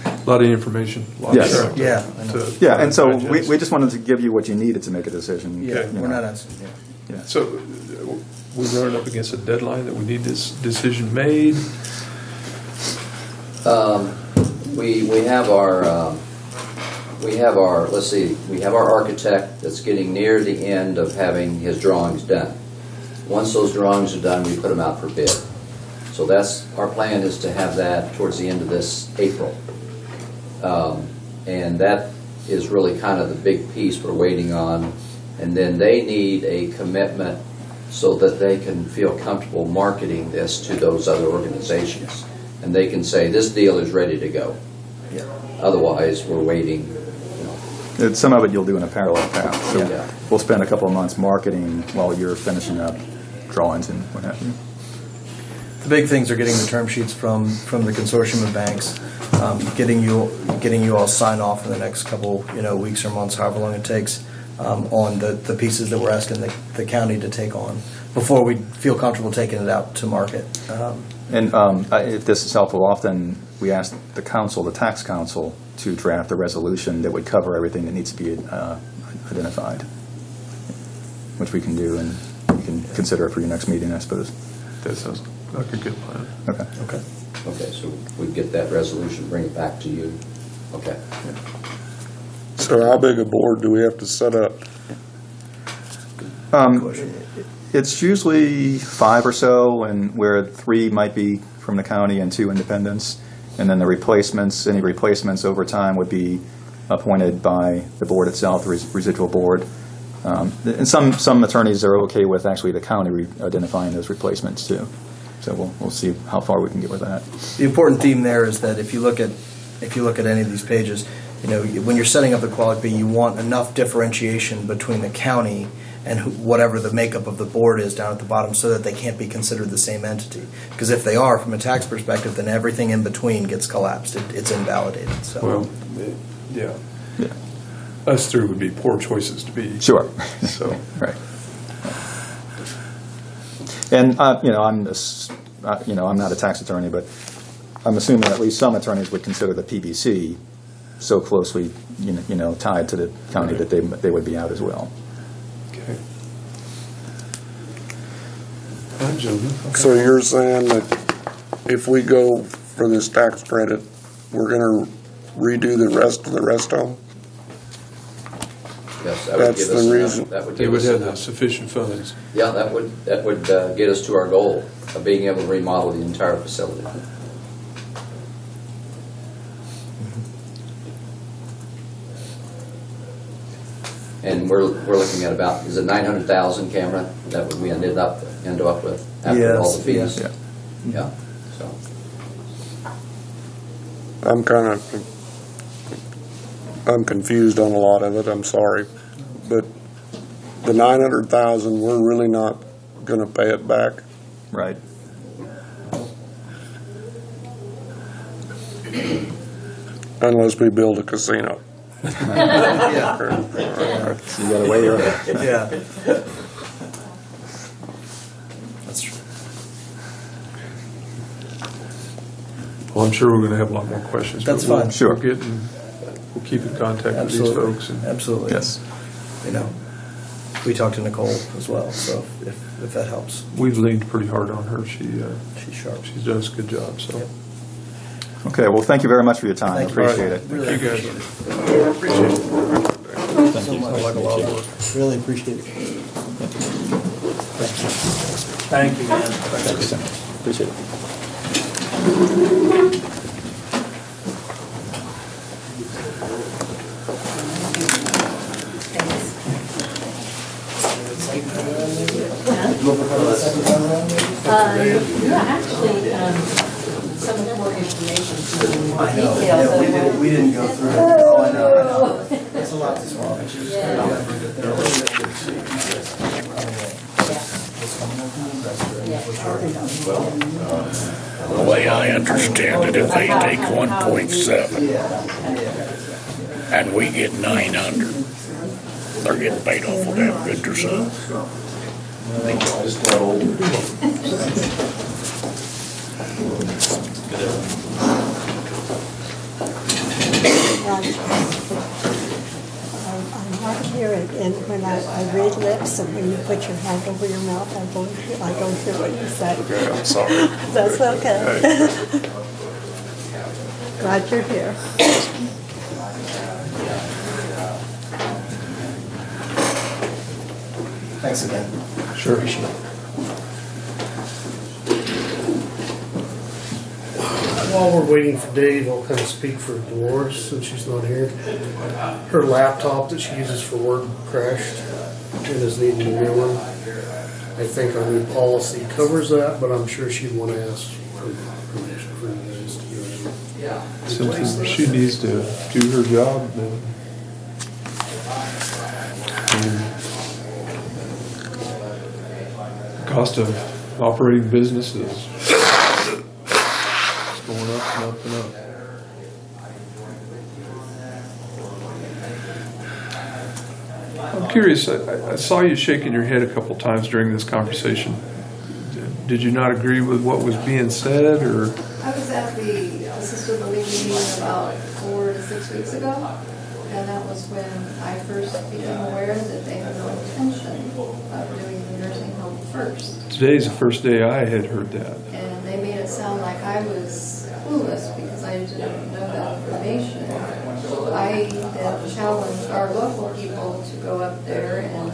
S1: A lot of information.
S9: Yes.
S8: Yeah, I know.
S9: Yeah, and so we just wanted to give you what you needed to make a decision.
S8: Yeah,
S9: you
S8: we're
S9: know.
S8: not asking. Yeah.
S1: So we're running up against a deadline that we need this decision made.
S7: We have our architect that's getting near the end of having his drawings done. Once those drawings are done, we put them out for bid. So our plan is to have that towards the end of this April. And that is really kind of the big piece we're waiting on. And then they need a commitment so that they can feel comfortable marketing this to those other organizations. And they can say, this deal is ready to go.
S8: Yeah.
S7: Otherwise, we're waiting.
S9: Some of it you'll do in a parallel path. So
S7: Yeah.
S9: we'll spend a couple of months marketing while you're finishing up drawings and what have you.
S8: The big things are getting the term sheets from the consortium of banks, getting you all sign off in the next couple weeks or months, however long it takes, on the pieces that we're asking the county to take on before we feel comfortable taking it out to market.
S9: If this is helpful, often we ask the tax council, to draft a resolution that would cover everything that needs to be identified, which we can do, and you can consider it for your next meeting, I suppose.
S1: That sounds like a good plan.
S9: Okay.
S7: Okay, so we get that resolution, bring it back to you. Okay.
S4: So how big a board do we have to set up?
S9: It's usually 5 or so, and where 3 might be from the county and 2 independents. And then any replacements over time would be appointed by the board itself, the residual board. And some attorneys are okay with actually the county identifying those replacements too. So we'll see how far we can get with that.
S8: The important theme there is that if you look at any of these pages, when you're setting up the Qualic B, you want enough differentiation between the county and whatever the makeup of the board is down at the bottom, so that they can't be considered the same entity. Because if they are, from a tax perspective, then everything in between gets collapsed. It's invalidated. So.
S1: Well, yeah. Us three would be poor choices to be.
S9: Sure.
S1: So
S9: Right. And I'm not a tax attorney, but I'm assuming at least some attorneys would consider the PBC so closely, tied to the county that they would be out as well.
S1: okay. Fine, gentlemen. Okay.
S4: So you're saying that if we go for this tax credit, we're going to redo the rest of the rest home?
S7: Yes, that would
S4: That's
S7: give us
S4: the
S7: enough-
S4: reason.
S7: That would
S1: They
S7: give
S1: would
S7: us
S1: have the
S7: enough.
S1: sufficient funds.
S7: Yeah, that would get us to our goal of being able to remodel the entire facility. And we're looking at about, is it 900,000, Cameron? That would we end up with after all the fees?
S9: Yeah.
S7: Yeah. So
S4: I'm confused on a lot of it, I'm sorry. But the 900,000, we're really not going to pay it back?
S9: Right.
S4: Unless we build a casino.
S8: Yeah.
S9: You gotta weigh your.
S8: Yeah. That's true.
S1: Well, I'm sure we're going to have a lot more questions.
S8: That's
S1: but we'll-
S8: fine.
S9: Sure.
S1: We'll keep in contact with these
S8: Absolutely.
S1: folks. And
S8: Absolutely.
S9: Yes.
S8: You know, we talked to Nicole as well, so if that helps,
S1: we've leaned pretty hard on her.
S8: she's sharp.
S1: She's done us a good job, so.
S8: Yep.
S9: Okay, well, thank you very much for your time. I
S8: Thank you.
S9: appreciate it.
S8: Really
S1: Thank you, guys.
S8: appreciate it. So much.
S1: Like a lot of work.
S8: Really appreciate it.
S6: Thank you, man.
S9: Appreciate it.
S5: Yeah, actually, some more information, some more details.
S8: Yeah, we didn't go through it. Oh, I know. It's a lot to swallow.
S10: The way I understand it, if they take 1.7 and we get 900, they're getting paid off of that, good or so.
S11: I'm hard of hearing, and when I read lips, and when you put your hand over your mouth, I don't hear what you say.
S4: Okay, I'm sorry.
S11: That's okay. Glad you're here.
S8: Thanks again.
S1: Sure.
S8: Appreciate it.
S2: While we're waiting for Dave, I'll kind of speak for Dolores since she's not here. Her laptop that she uses for work crashed and is needing a new one. I think our new policy covers that, but I'm sure she'd want to ask for permission for you guys to do it.
S1: Since she needs to do her job, then. The cost of operating businesses going up and up and up. I'm curious, I saw you shaking your head a couple times during this conversation. Did you not agree with what was being said, or?
S12: I was at the assisted living meeting about 4 to 6 weeks ago, and that was when I first became aware that they had no intention of doing the nursing home first.
S1: Today's the first day I had heard that.
S12: And they made it sound like I was clueless because I didn't know that information. I then challenged our local people to go up there and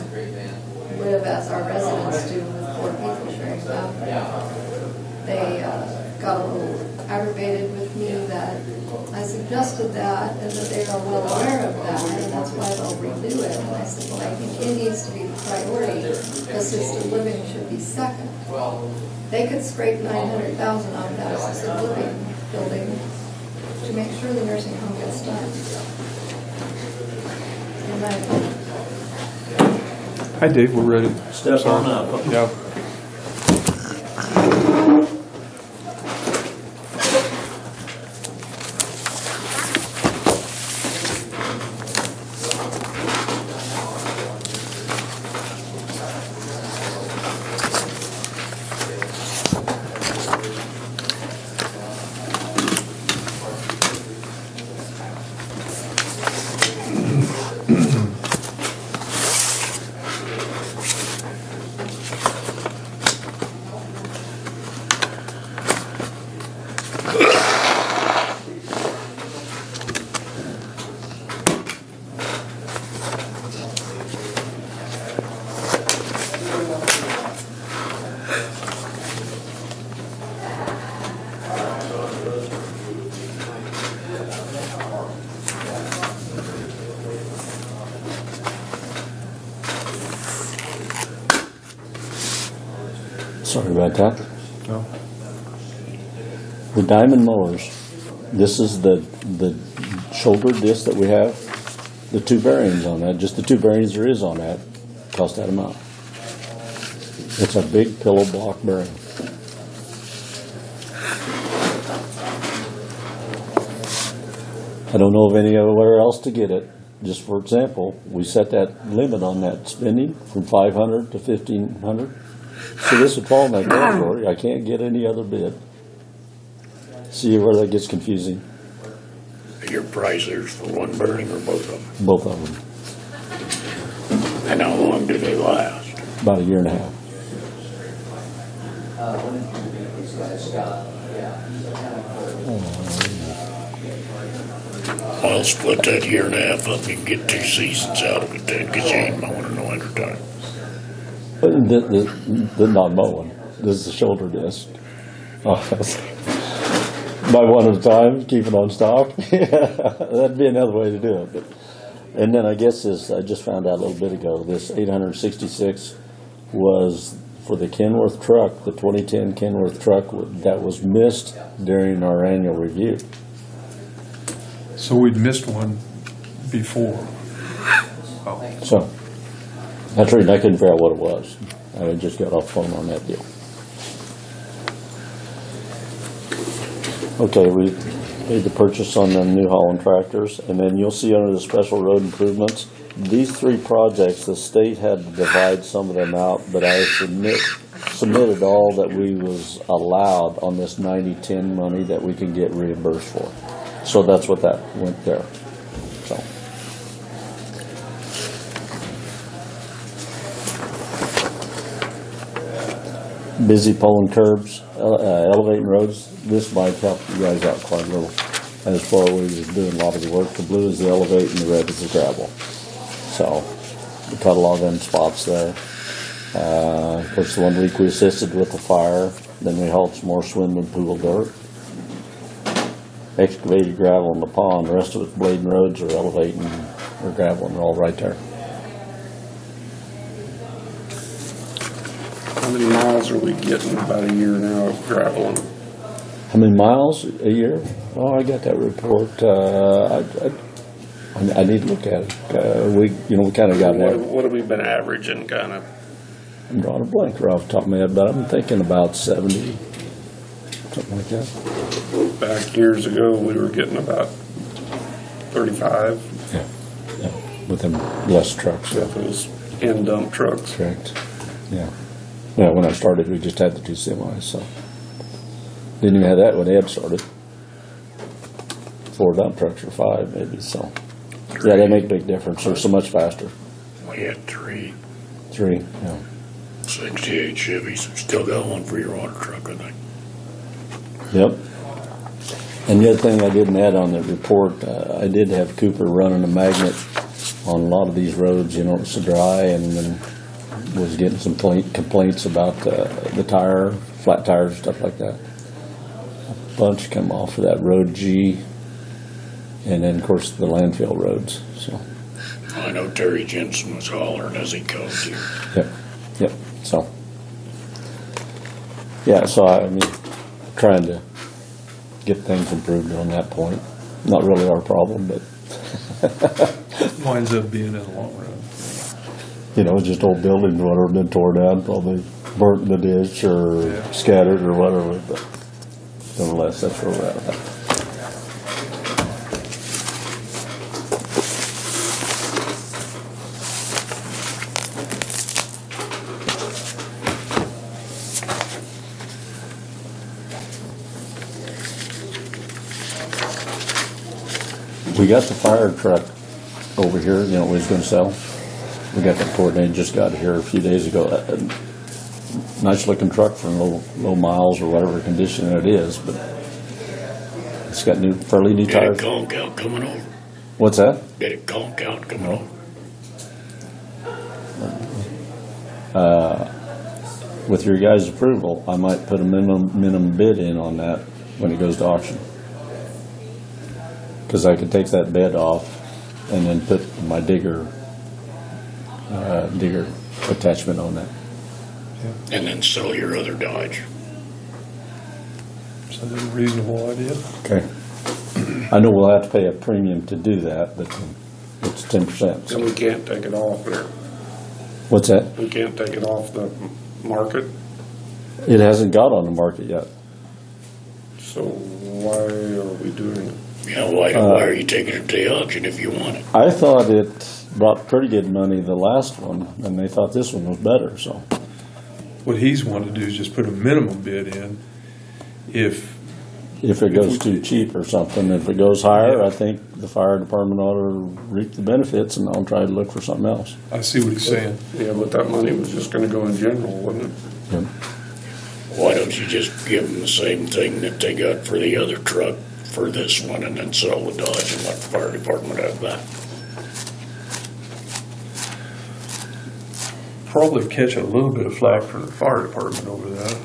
S12: live as our residents do with 4 people sharing bathroom. They got a little aggravated with me that I suggested that and that they are well aware of that, and that's why they'll redo it. And I said, well, I think it needs to be the priority. Assisted living should be second. They could scrape $900,000 out of that assisted living building to make sure the nursing home gets done. In my opinion.
S1: Hi, Dave, we're ready.
S10: Step on up.
S1: Yeah.
S10: Sorry about that.
S1: No.
S10: The Diamond mowers, this is the shoulder disc that we have. The 2 bearings on that, just the 2 bearings there is on that, cost that amount. It's a big pillow block bearing. I don't know of anywhere else to get it. Just for example, we set that limit on that spending from 500 to 1,500. So this would fall in that category. I can't get any other bid. See where that gets confusing?
S13: Your price is for one bearing or both of them?
S10: Both of them.
S13: And how long do they last?
S10: About a year and a half.
S13: I'll split that year and a half up and get 2 seasons out of it then, because you ain't mowing in the winter time.
S10: But the not mowing. This is the shoulder disc. By one at a time, keep it on stock. That'd be another way to do it. And then I guess this, I just found out a little bit ago, this 866 was for the Kenworth truck, the 2010 Kenworth truck that was missed during our annual review.
S1: So we'd missed one before.
S10: So, that's the reason I couldn't figure out what it was. I just got off the phone on that deal. Okay, we made the purchase on the New Holland tractors, and then you'll see under the special road improvements, these 3 projects, the state had to divide some of them out, but I submitted all that we was allowed on this 90-10 money that we can get reimbursed for. So that's what that went there. So. Busy pulling curbs, elevating roads. This might help you guys out quite a little. As far as we was doing a lot of the work, the blue is the elevate and the red is the gravel. So we cut a lot of them spots there. Of course, the 1 week we assisted with the fire. Then we hauled some more swim and pool dirt. Excavated gravel in the pond. The rest of it's blading roads or elevating or gravel, and they're all right there.
S4: How many miles are we getting about a year now of graveling?
S10: How many miles a year? Oh, I got that report. I need to look at it. We kind of got that.
S4: What have we been averaging, kind of?
S10: I'm drawing a blank right off the top of my head, but I'm thinking about 70, something like that.
S4: Back years ago, we were getting about 35.
S10: Yeah, with them less trucks.
S4: Yeah, if it was in-dump trucks.
S10: Correct. Yeah. Well, when I started, we just had the 2 semis, so. Didn't even have that when Ed started. 4 dump trucks or 5 maybe, so. Yeah, they make a big difference. They're so much faster.
S13: We had 3.
S10: 3, yeah.
S13: 68 Chevys. Still got one for your water truck, I think.
S10: Yep. And the other thing I didn't add on the report, I did have Cooper running a magnet on a lot of these roads, it's so dry, and then was getting some complaints about the tire, flat tires, stuff like that. A bunch come off of that road G, and then of course the landfill roads. So.
S13: I know Terry Jensen was hollering as he called you.
S10: Yep. So. Yeah. So I mean, trying to get things improved on that point. Not really our problem, but
S1: winds up being in the long run.
S10: Just old buildings, whatever, been torn down, probably burnt in the ditch or scattered or whatever, but nevertheless, that's where we're at with that. We got the fire truck over here, we was going to sell. We got that coordinated, just got here a few days ago. Nice looking truck for low miles or whatever condition it is, but it's got fairly new tires.
S13: Did it conk out coming over?
S10: What's that?
S13: Did it conk out coming over?
S10: With your guys' approval, I might put a minimum bid in on that when it goes to auction. Because I could take that bed off and then put my digger attachment on that.
S13: And then sell your other Dodge.
S1: Is that a reasonable idea?
S10: Okay. I know we'll have to pay a premium to do that, but it's 10%.
S4: And we can't take it off there.
S10: What's that?
S4: We can't take it off the market.
S10: It hasn't got on the market yet.
S4: So why are we doing it?
S13: Yeah, why are you taking it to the auction if you want it?
S10: I thought it brought pretty good money, the last one, and they thought this one was better, so.
S1: What he's wanting to do is just put a minimum bid in. If
S10: If it goes too cheap or something, if it goes higher, I think the fire department ought to reap the benefits, and I'll try to look for something else.
S1: I see what he's saying.
S4: Yeah, but that money was just gonna go in general, wasn't it?
S10: Yeah.
S13: Why don't you just give them the same thing that they got for the other truck for this one and then sell the Dodge and let the fire department have that?
S1: Probably catch a little bit of flack from the fire department over that.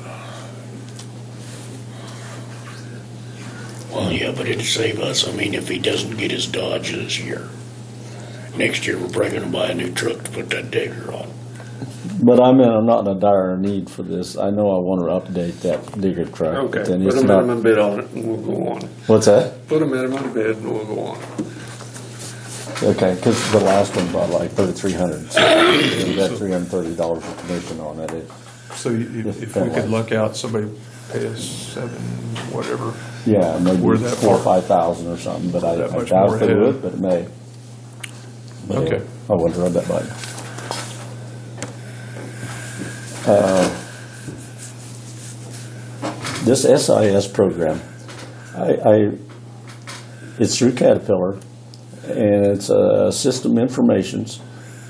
S13: Well, yeah, but it'd save us. I mean, if he doesn't get his Dodge this year, next year we're probably gonna buy a new truck to put that digger on.
S10: But I'm not in a dire need for this. I know I want to update that digger truck.
S4: Okay,
S10: but then
S4: put
S10: it's
S4: a
S10: not.
S4: minimum bid on it and we'll go on.
S10: What's that?
S4: Put a minimum bid and we'll go on.
S10: Okay, because the last one bought like $3,300. So we got $330 of commission on it.
S1: So if we could luck out, somebody pay us $7, whatever.
S10: Yeah, maybe
S1: We're that
S10: 4,000 or
S1: far.
S10: 5,000 or something, but I
S1: That much
S10: doubt
S1: more
S10: they
S1: ahead.
S10: would, but it may. But
S1: Okay.
S10: I wouldn't run that by you. This SIS program, it's through Caterpillar, and it's a system informations.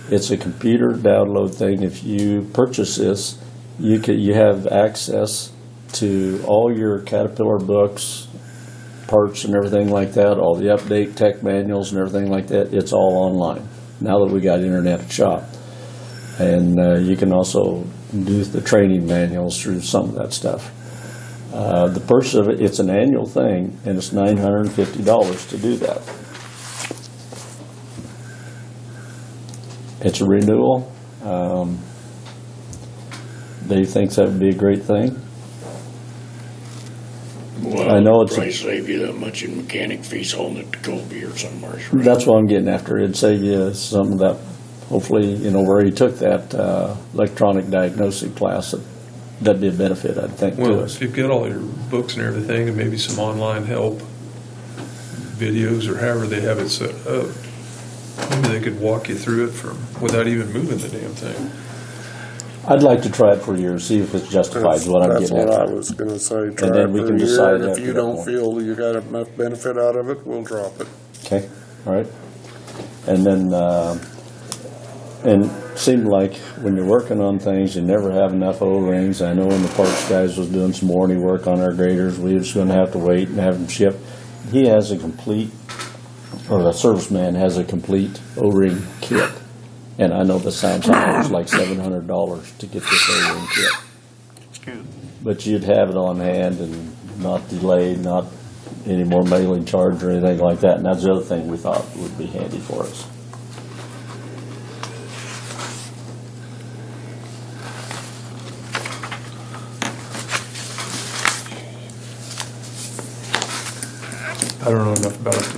S10: It's a computer download thing. If you purchase this, you have access to all your Caterpillar books, parts and everything like that, all the update tech manuals and everything like that. It's all online now that we got internet at shop. And you can also do the training manuals through some of that stuff. The purchase of it, it's an annual thing, and it's $950 to do that. It's a renewal. Dave thinks that would be a great thing.
S13: Well,
S10: I know it's
S13: it'll probably save you that much in mechanic fees hauling it to Colby or somewhere.
S10: That's what I'm getting after. It'd save you some of that, hopefully, where he took that electronic diagnostic class, that'd be a benefit, I think,
S1: Well,
S10: to us.
S1: if you've got all your books and everything, and maybe some online help, videos, or however they have it set up, maybe they could walk you through it without even moving the damn thing.
S10: I'd like to try it for a year, see if it's justified, is what I'm
S4: That's
S10: getting
S4: what
S10: at.
S4: I was gonna say, try
S10: then
S4: it
S10: we
S4: for
S10: can
S4: a year,
S10: decide
S4: and if
S10: after
S4: you
S10: that
S4: don't
S10: point.
S4: feel you got enough benefit out of it, we'll drop it.
S10: Okay, all right. And then, and seemed like when you're working on things, you never have enough O-rings. I know when the parts guys was doing some warranty work on our graders, we was gonna have to wait and have them shipped. He has a complete, or the serviceman has a complete O-ring kit. And I know this sounds high, it's like $700 to get this O-ring kit. But you'd have it on hand and not delayed, not any more mailing charge or anything like that. And that's the other thing we thought would be handy for us.
S1: I don't know enough about it.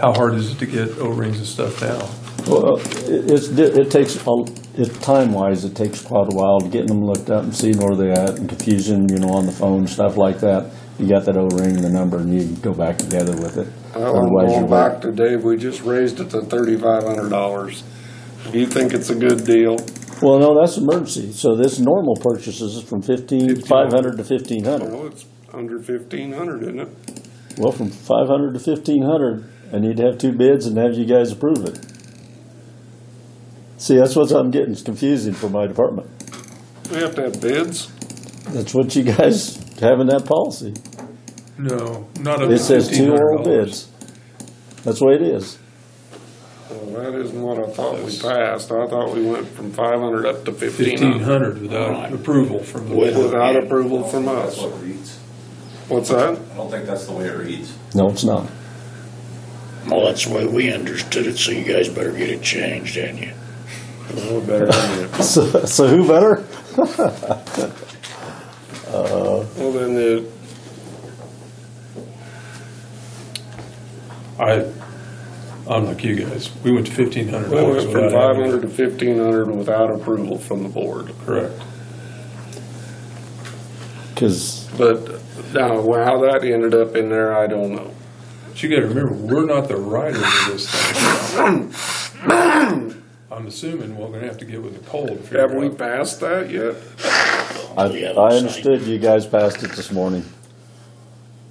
S1: How hard is it to get O-rings and stuff now?
S10: Well, it takes, time-wise, it takes quite a while to getting them looked up and seeing where they're at, and confusion, on the phone, stuff like that. You got that O-ring and the number, and you can go back together with it.
S4: Well, I'm going back to Dave, we just raised it to $3,500. Do you think it's a good deal?
S10: Well, no, that's emergency. So this normal purchases is from $500 to $1,500.
S4: Well, it's under $1,500, isn't it?
S10: Well, from $500 to $1,500, I need to have two bids and have you guys approve it. See, that's what I'm getting. It's confusing for my department.
S4: We have to have bids?
S10: That's what you guys have in that policy.
S1: No, not up to
S10: It says two oral
S1: $1,500.
S10: bids. That's the way it is.
S4: Well, that isn't what I thought we passed. I thought we went from 500 up to 1,500.
S1: $1,500 without approval from the board.
S4: Without approval from us.
S14: That's what it reads.
S4: What's that?
S14: I don't think that's the way it reads.
S10: No, it's not.
S13: Well, that's the way we understood it, so you guys better get it changed, hadn't you?
S4: Well, we better than it.
S10: So who better?
S4: Well, then
S1: I'm like you guys. We went to $1,500.
S4: we went from
S1: without
S4: 500 to 1,500 without approval from the board.
S1: Correct.
S10: Because
S4: But
S14: Now, how that ended up in there, I don't know.
S1: But you gotta remember, we're not the writers of this thing. I'm assuming we're gonna have to get with Nicole to figure out.
S14: Have we passed that yet?
S10: I understood you guys passed it this morning.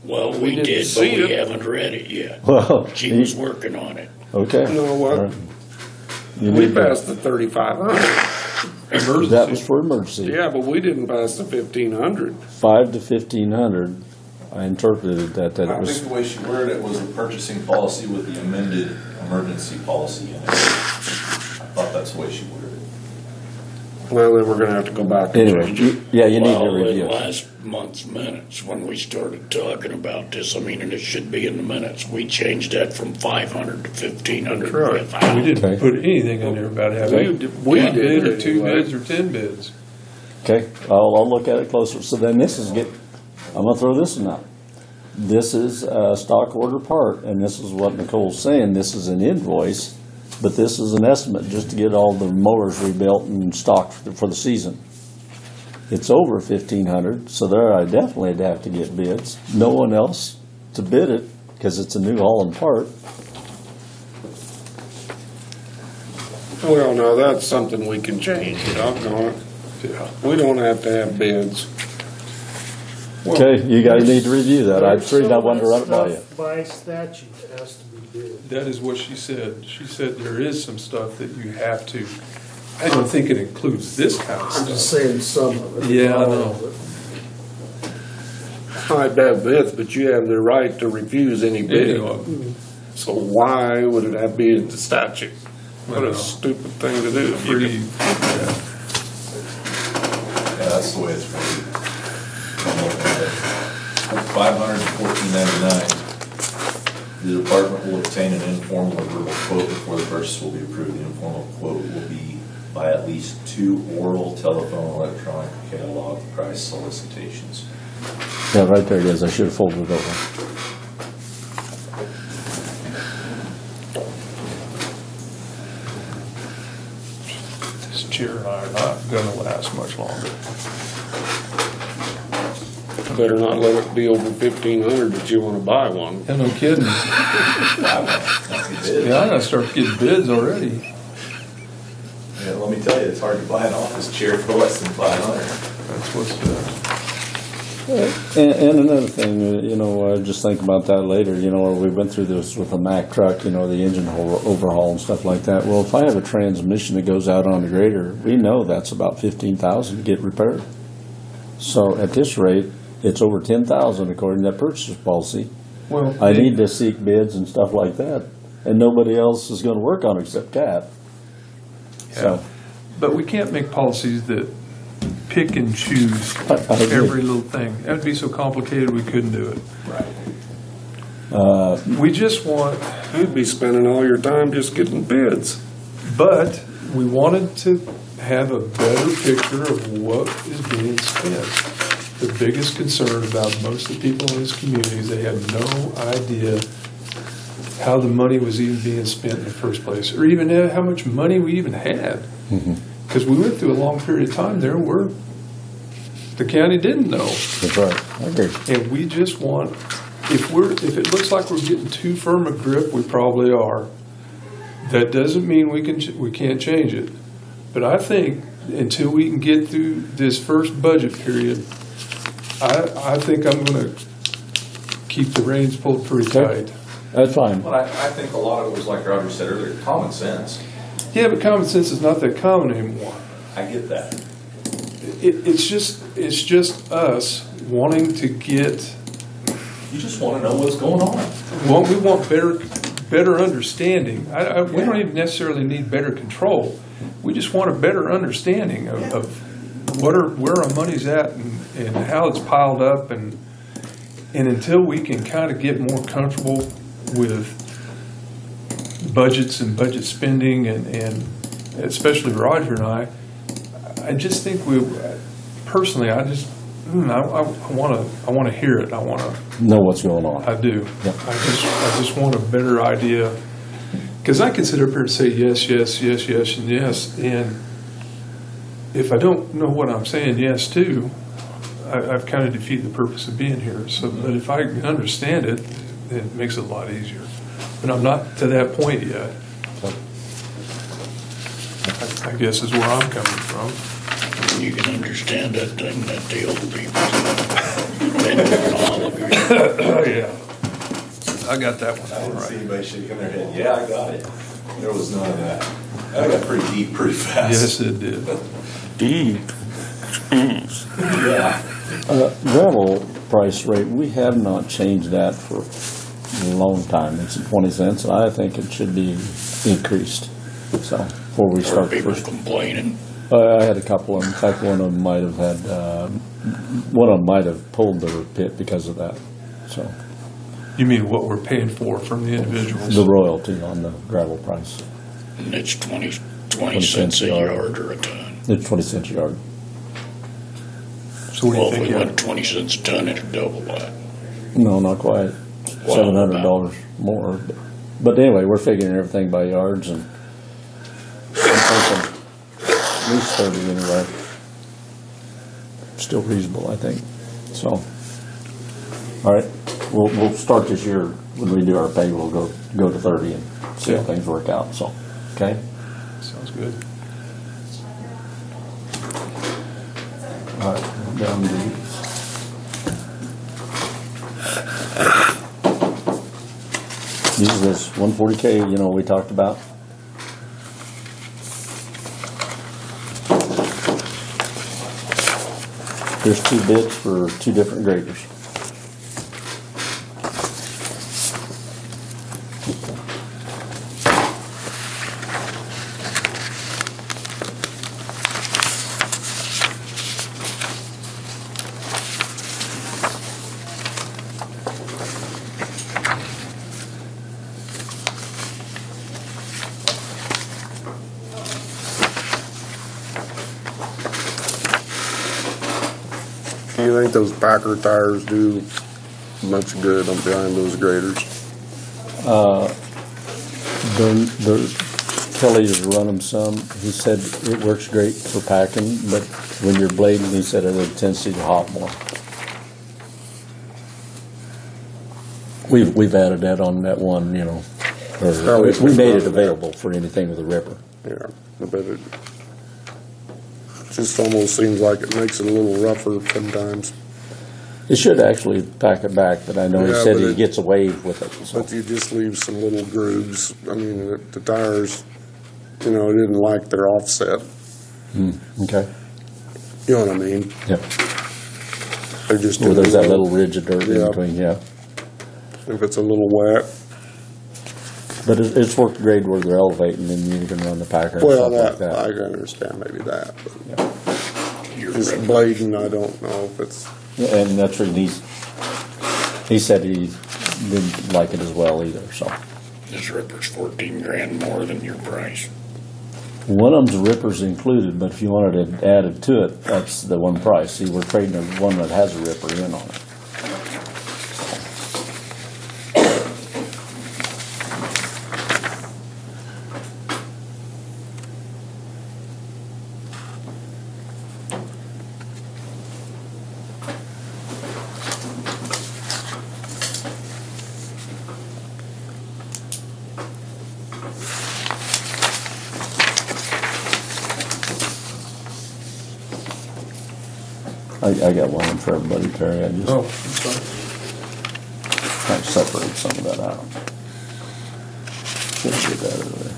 S13: Well, we
S14: didn't
S13: did, but
S14: see
S13: we
S14: it.
S13: haven't read it yet.
S10: Well,
S13: She was working on it.
S10: Okay.
S14: You know what?
S10: All right. You
S14: We
S10: need to-
S14: passed the 3,500.
S10: That was for emergency.
S14: Yeah, but we didn't pass the 1,500.
S10: 5 to 1,500, I interpreted that it
S15: I
S10: was,
S15: think the way she worded it was the purchasing policy with the amended emergency policy in it. I thought that's the way she worded it.
S14: Well, then we're gonna have to go back and
S10: anyway,
S14: change it.
S10: yeah, you need to
S13: Well, in
S10: review it.
S13: last month's minutes, when we started talking about this, I mean, and it should be in the minutes, we changed that from 500 to 1,500 without.
S1: We didn't
S10: Okay.
S1: put anything in there about having
S14: We
S1: one bid
S14: did
S1: or 2
S14: anyway.
S1: bids or 10 bids.
S10: Okay, I'll look at it closer. So then this is I'm gonna throw this one out. This is a stock order part, and this is what Nicole's saying, this is an invoice, but this is an estimate just to get all the mowers rebuilt and stocked for the season. It's over 1,500, so there I definitely have to get bids. No one else to bid it, because it's a new hauling part.
S14: Well, now that's something we can change, doggone it.
S1: Yeah.
S14: We don't have to have bids.
S10: Okay, you guys need to review that. I
S2: There's
S10: figured I
S2: some
S10: wanted to run it by you.
S2: stuff by statute has to be bid.
S1: That is what she said. She said there is some stuff that you have to. I don't think it includes this kind of
S2: I'm just
S1: stuff.
S2: saying some of it.
S1: Yeah, I
S2: not
S1: know.
S2: all of it.
S14: I'd have bids, but you have the right to refuse any bidding. So why would it have to be in the statute? What a stupid thing to do.
S1: Pretty.
S15: Yeah, that's the way it's worded. $514.99. The department will obtain an informal or verbal quote before the purchase will be approved. The informal quote will be by at least 2 oral, telephone, electronic catalog price solicitations.
S10: Yeah, right there it is. I should have folded it over.
S1: This chair and I are not gonna last much longer.
S14: Better not let it be over 1,500 that you want to buy one.
S1: Yeah, no kidding. Yeah, I gotta start getting bids already.
S15: Yeah, let me tell you, it's hard to buy an office chair for less than 500.
S1: That's what's
S10: And another thing, just think about that later, we went through this with a Mack truck, the engine overhaul and stuff like that. Well, if I have a transmission that goes out on the grader, we know that's about 15,000 to get repaired. So at this rate, it's over 10,000 according to that purchase policy.
S1: Well,
S10: I need to seek bids and stuff like that, and nobody else is gonna work on it except Cat. So,
S1: But we can't make policies that pick and choose
S10: I agree.
S1: every little thing. That'd be so complicated we couldn't do it.
S15: Right.
S1: We just want,
S14: You'd be spending all your time just getting bids.
S1: but we wanted to have a better picture of what is being spent. The biggest concern about most of the people in this community is they have no idea how the money was even being spent in the first place, or even how much money we even had. Because we went through a long period of time there where the county didn't know.
S10: that's right, I agree.
S1: And we just want, if it looks like we're getting too firm a grip, we probably are. That doesn't mean we can't change it. But I think until we can get through this first budget period, I think I'm going to keep the reins pulled pretty tight.
S10: That's fine.
S15: Well, I think a lot of it was, like Roger said earlier, common sense.
S1: Yeah, but common sense is not that common anymore.
S15: I get that.
S1: It's just us wanting to get.
S15: You just want to know what's going on.
S1: Well, we want better understanding. We don't even necessarily need better control. We just want a better understanding of where our money's at and how it's piled up, and until we can kind of get more comfortable with budgets and budget spending, and especially Roger and I just think personally, I want to hear it. I want to
S10: Know what's going on.
S1: I do.
S10: Yep.
S1: I just want a better idea, because I can sit up here and say yes, yes, yes, yes, and yes, and if I don't know what I'm saying yes to, I've kind of defeated the purpose of being here. So, but if I understand it, it makes it a lot easier. But I'm not to that point yet. I guess is where I'm coming from.
S13: You can understand that thing that the old people been doing all of you.
S1: Yeah. I got that one.
S15: I didn't
S1: All
S15: see
S1: right.
S15: anybody shaking their head. Yeah, I got it. There was none of that. That got pretty deep pretty fast.
S1: Yes, it did.
S4: Deep.
S15: Yeah.
S10: Gravel price rate, we have not changed that for a long time. It's at 20 cents, and I think it should be increased. So, before we
S13: Are
S10: start
S13: people
S10: first.
S13: complaining?
S10: I had a couple of them. In fact, one of them might have had, one of them might have pulled their pit because of that. So,
S1: You mean what we're paying for from the individuals?
S10: the royalty on the gravel price.
S13: And it's 20 cents a yard or a ton.
S10: It's 20 cents a yard.
S1: So what do you
S13: Well, if
S1: think?
S13: we went 20 cents a ton, it'd double that.
S10: No, not quite.
S13: Well,
S10: $700 more. But anyway, we're figuring everything by yards, and I'm thinking at least 30 anyway. Still reasonable, I think. So, all right, we'll start this year when we do our pay. We'll go to 30 and see how things work out. So, okay.
S1: Sounds good.
S10: All right, down to these. These are this 140K, you know, we talked about. There's 2 bids for 2 different graders.
S4: Do you think those Packer tires do much good on behind those graders?
S10: Kelly has run them some. He said it works great for packing, but when you're blading, he said it had a tendency to hop more. We've added that on that one, you know, or we made it available for anything with a ripper.
S4: Yeah, but it just almost seems like it makes it a little rougher sometimes.
S10: It should actually pack it back, but I know he
S4: Yeah,
S10: said
S4: but
S10: he gets away with it. So.
S4: But you just leave some little grooves. I mean, the tires, you know, didn't like their offset.
S10: Okay.
S4: You know what I mean?
S10: Yep.
S4: They're just
S10: Or there's that
S4: little-
S10: little ridge of dirt in
S4: Yeah.
S10: between, yeah.
S4: If it's a little wet.
S10: But it's worked great where they're elevating and you can run the packer and
S4: Well,
S10: stuff like
S4: that,
S10: that.
S4: I can understand maybe that. But
S13: You're
S4: just
S13: right.
S4: blading, I don't know if it's,
S10: And that's what he said he didn't like it as well either, so.
S13: This ripper's 14 grand more than your price.
S10: One of them's rippers included, but if you wanted it added to it, that's the one price. See, we're trading the one that has a ripper in on it. I got one for everybody, Terry. I just kind of separate some of that out. Should get that earlier.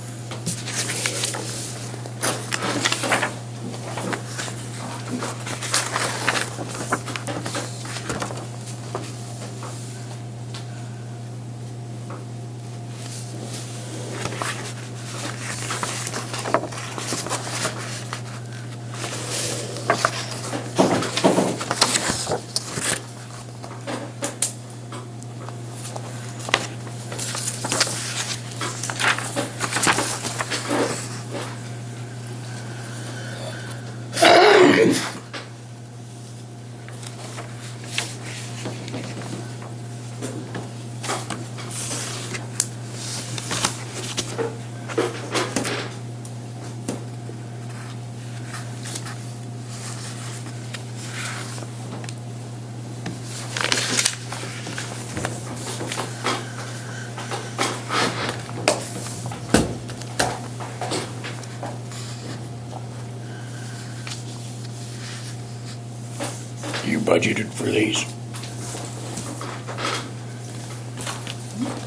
S13: budgeted for these?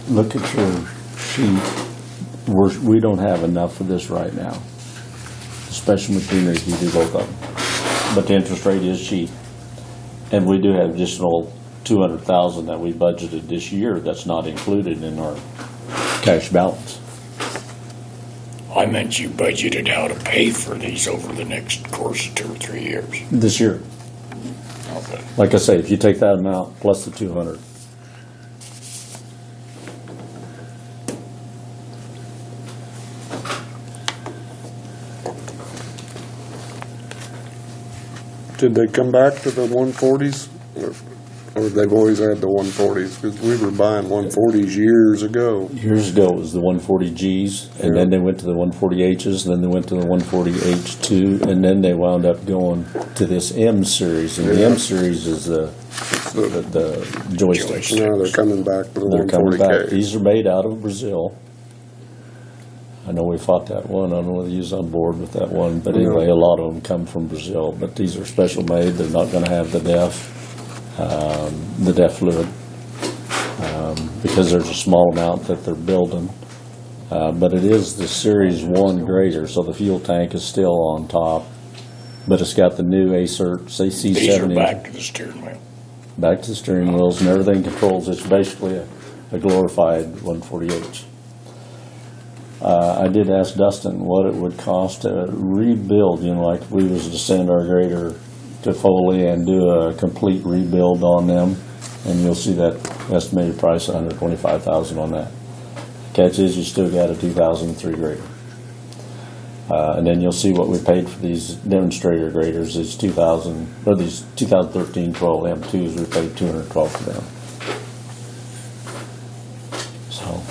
S10: Look at your sheet. We don't have enough for this right now. Special machinery, we do both of them. But the interest rate is cheap. And we do have additional $200,000 that we budgeted this year that's not included in our cash balance.
S13: I meant you budgeted how to pay for these over the next course of 2 or 3 years.
S10: This year.
S13: Okay.
S10: Like I say, if you take that amount plus the 200.
S4: Did they come back to the 140s? Or they've always had the 140s? Because we were buying 140s years ago.
S10: Years ago, it was the 140Gs, and then they went to the 140Hs, and then they went to the 140H2, and then they wound up going to this M series, and the M series is the joysticks.
S4: Now they're coming back to the
S10: They're coming back.
S4: 140K.
S10: These are made out of Brazil. I know we fought that one. I don't know whether you was on board with that one, but anyway, a lot of them come from Brazil. But these are special made. They're not going to have the DEF fluid, because there's a small amount that they're building. But it is the Series 1 grader, so the fuel tank is still on top, but it's got the new ACERTS AC7.
S13: These are back to the steering wheel.
S10: Back to the steering wheels, and everything controls. It's basically a glorified 140H. I did ask Dustin what it would cost to rebuild, like if we was to send our grader to Foley and do a complete rebuild on them, and you'll see that estimated price of $125,000 on that. Catch is you still got a 2003 grader. And then you'll see what we paid for these demonstrator graders, these 2013-12 M2s, we paid $212 for them. So.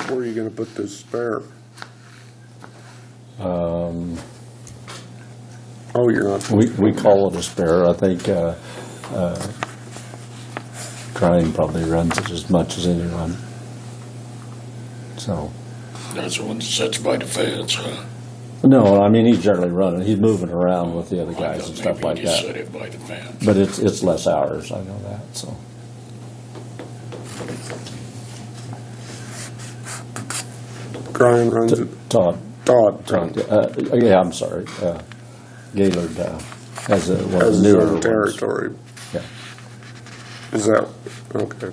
S4: Where are you going to put this spare? Oh, you're not.
S10: We call it a spare. I think Crane probably runs it as much as anyone. So.
S13: That's the one that sits by the fence, huh?
S10: No, I mean he's generally running. He's moving around with the other guys and stuff like that.
S13: Set it by the fence.
S10: But it's less hours. I know that. So.
S4: Brian runs it.
S10: Todd. Yeah, I'm sorry. Gaylord has one of the newer ones.
S4: Territory.
S10: Yeah.
S4: Is that okay?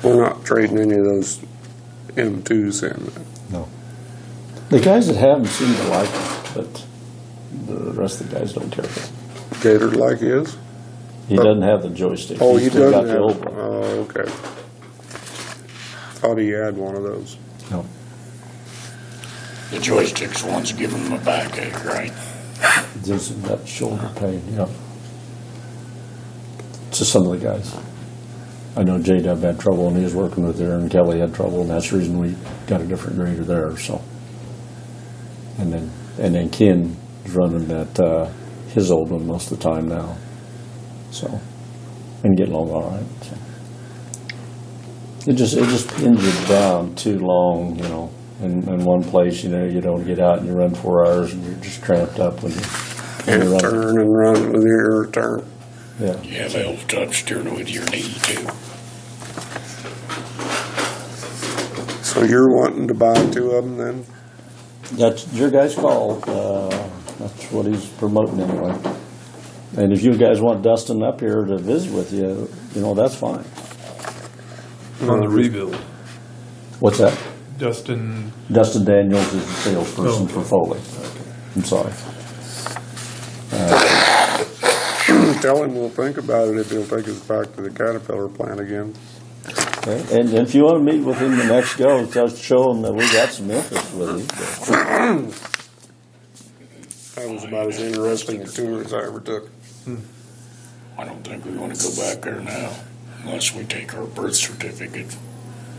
S4: We're not trading any of those M2s in.
S10: No. The guys that have them seem to like them, but the rest of the guys don't care for them.
S4: Gator like his?
S10: He doesn't have the joystick.
S4: Oh,
S10: He's
S4: he
S10: still
S4: doesn't
S10: got the old
S4: have.
S10: one.
S4: Oh, okay. Thought he had one of those.
S10: No.
S13: The joystick's the ones giving him a backache, right?
S10: Just that shoulder pain, yeah. To some of the guys. I know J-Dub had trouble when he was working with there, and Kelly had trouble, and that's the reason we got a different grader there, so. And then Ken is running that, his old one most of the time now. So, and getting along all right. So. It just pins you down too long, in one place. You don't get out and you run 4 hours and you're just cramped up when you run.
S4: Turn and run with your turn.
S10: Yeah.
S13: You have a hell of a time steering with your knee too.
S4: So you're wanting to buy 2 of them then?
S10: That's your guys' call. That's what he's promoting anyway. And if you guys want Dustin up here to visit with you, that's fine.
S1: On the rebuild.
S10: What's that?
S1: Dustin
S10: Daniels is the salesperson for Foley.
S1: Okay.
S10: I'm sorry.
S4: Tell him we'll think about it if he'll take us back to the Caterpillar plant again.
S10: Okay. And if you want to meet with him the next go, just show him that we got some interest with him.
S4: That was about as interesting a tour as I ever took.
S13: I don't think we want to go back there now unless we take our birth certificate.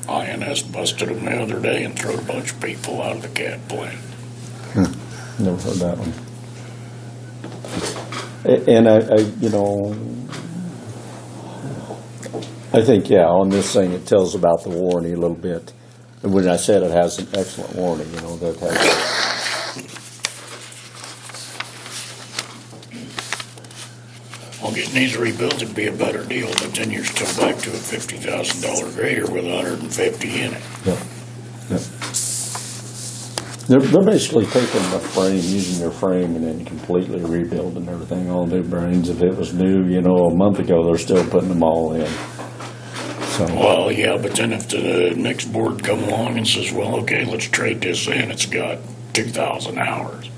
S13: INS busted them the other day and threw a bunch of people out of the cat plant.
S10: Never heard that one. And I think, yeah, on this thing, it tells about the warranty a little bit. And when I said it has an excellent warranty, that has.
S13: Well, getting these rebuilt would be a better deal, but then you're still back to a $50,000 grader with 150 in it.
S10: Yep. They're basically taking the frame, using their frame, and then completely rebuilding everything. All new brains. If it was new, a month ago, they're still putting them all in. So.
S13: Well, yeah, but then if the next board come along and says, well, okay, let's trade this in, it's got 2,000 hours,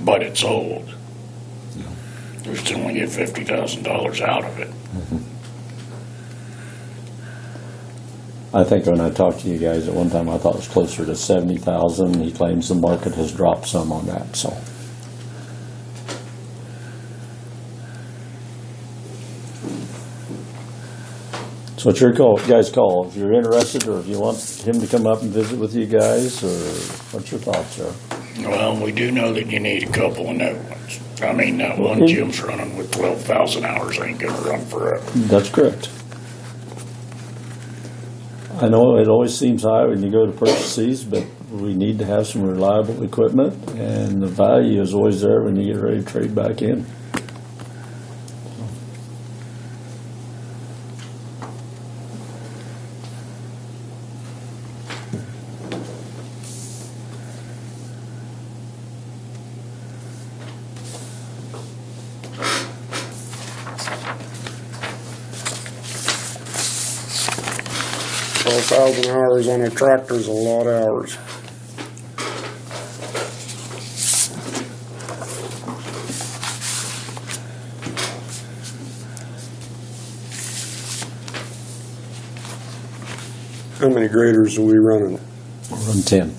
S13: but it's old. We still only get $50,000 out of it.
S10: Mm-hmm. I think when I talked to you guys at one time, I thought it was closer to 70,000. He claims the market has dropped some on that, so. So it's your call, guys' call. If you're interested, or if you want him to come up and visit with you guys, or what's your thoughts, sir?
S13: Well, we do know that you need a couple of new ones. I mean, that one Jim's running with 12,000 hours ain't gonna run forever.
S10: That's correct. I know it always seems high when you go to purchase these, but we need to have some reliable equipment, and the value is always there when you get ready to trade back in.
S4: 12,000 hours on a tractor is a lot of hours. How many graders are we running?
S10: We'll run 10.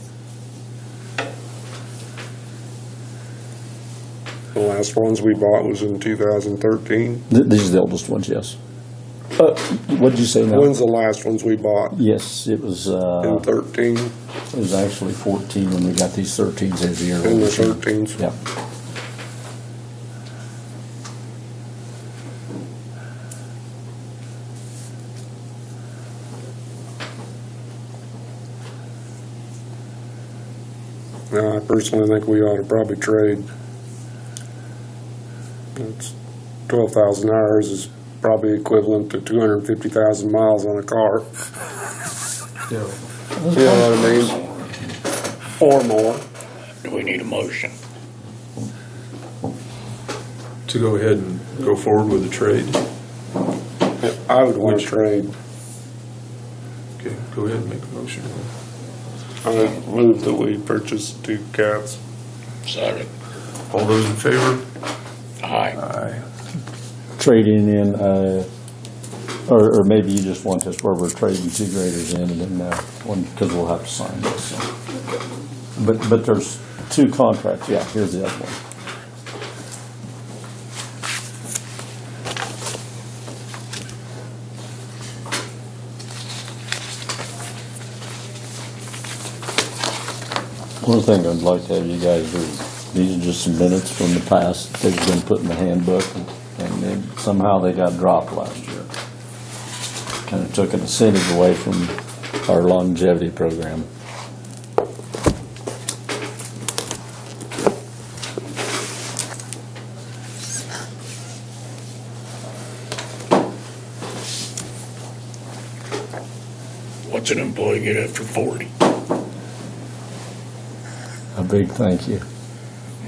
S4: The last ones we bought was in 2013.
S10: These are the oldest ones, yes. What did you say now?
S4: When's the last ones we bought?
S10: Yes, it was...
S4: in 13?
S10: It was actually 14 when we got these 13s as a year.
S4: In the 13s?
S10: Yeah.
S4: I personally think we ought to probably trade. It's 12,000 hours is probably equivalent to 250,000 miles on a car.
S2: Yeah.
S4: You know what I mean? Or more.
S13: Do we need a motion?
S1: To go ahead and go forward with the trade?
S4: I would want to trade.
S1: Okay, go ahead and make a motion.
S4: I would move that we purchase 2 cats.
S13: Second.
S1: All those in favor?
S13: Aye.
S1: Aye.
S10: Trading in, or maybe you just want this where we're trading 2 graders in and then one, because we'll have to sign this. So. But there's 2 contracts. Yeah, here's the other one. One thing I'd like to have you guys do, these are just some minutes from the past they've been put in the handbook, and then somehow they got dropped last year. Kind of took an incentive away from our longevity program.
S13: What's an employee get after 40?
S10: A big thank you.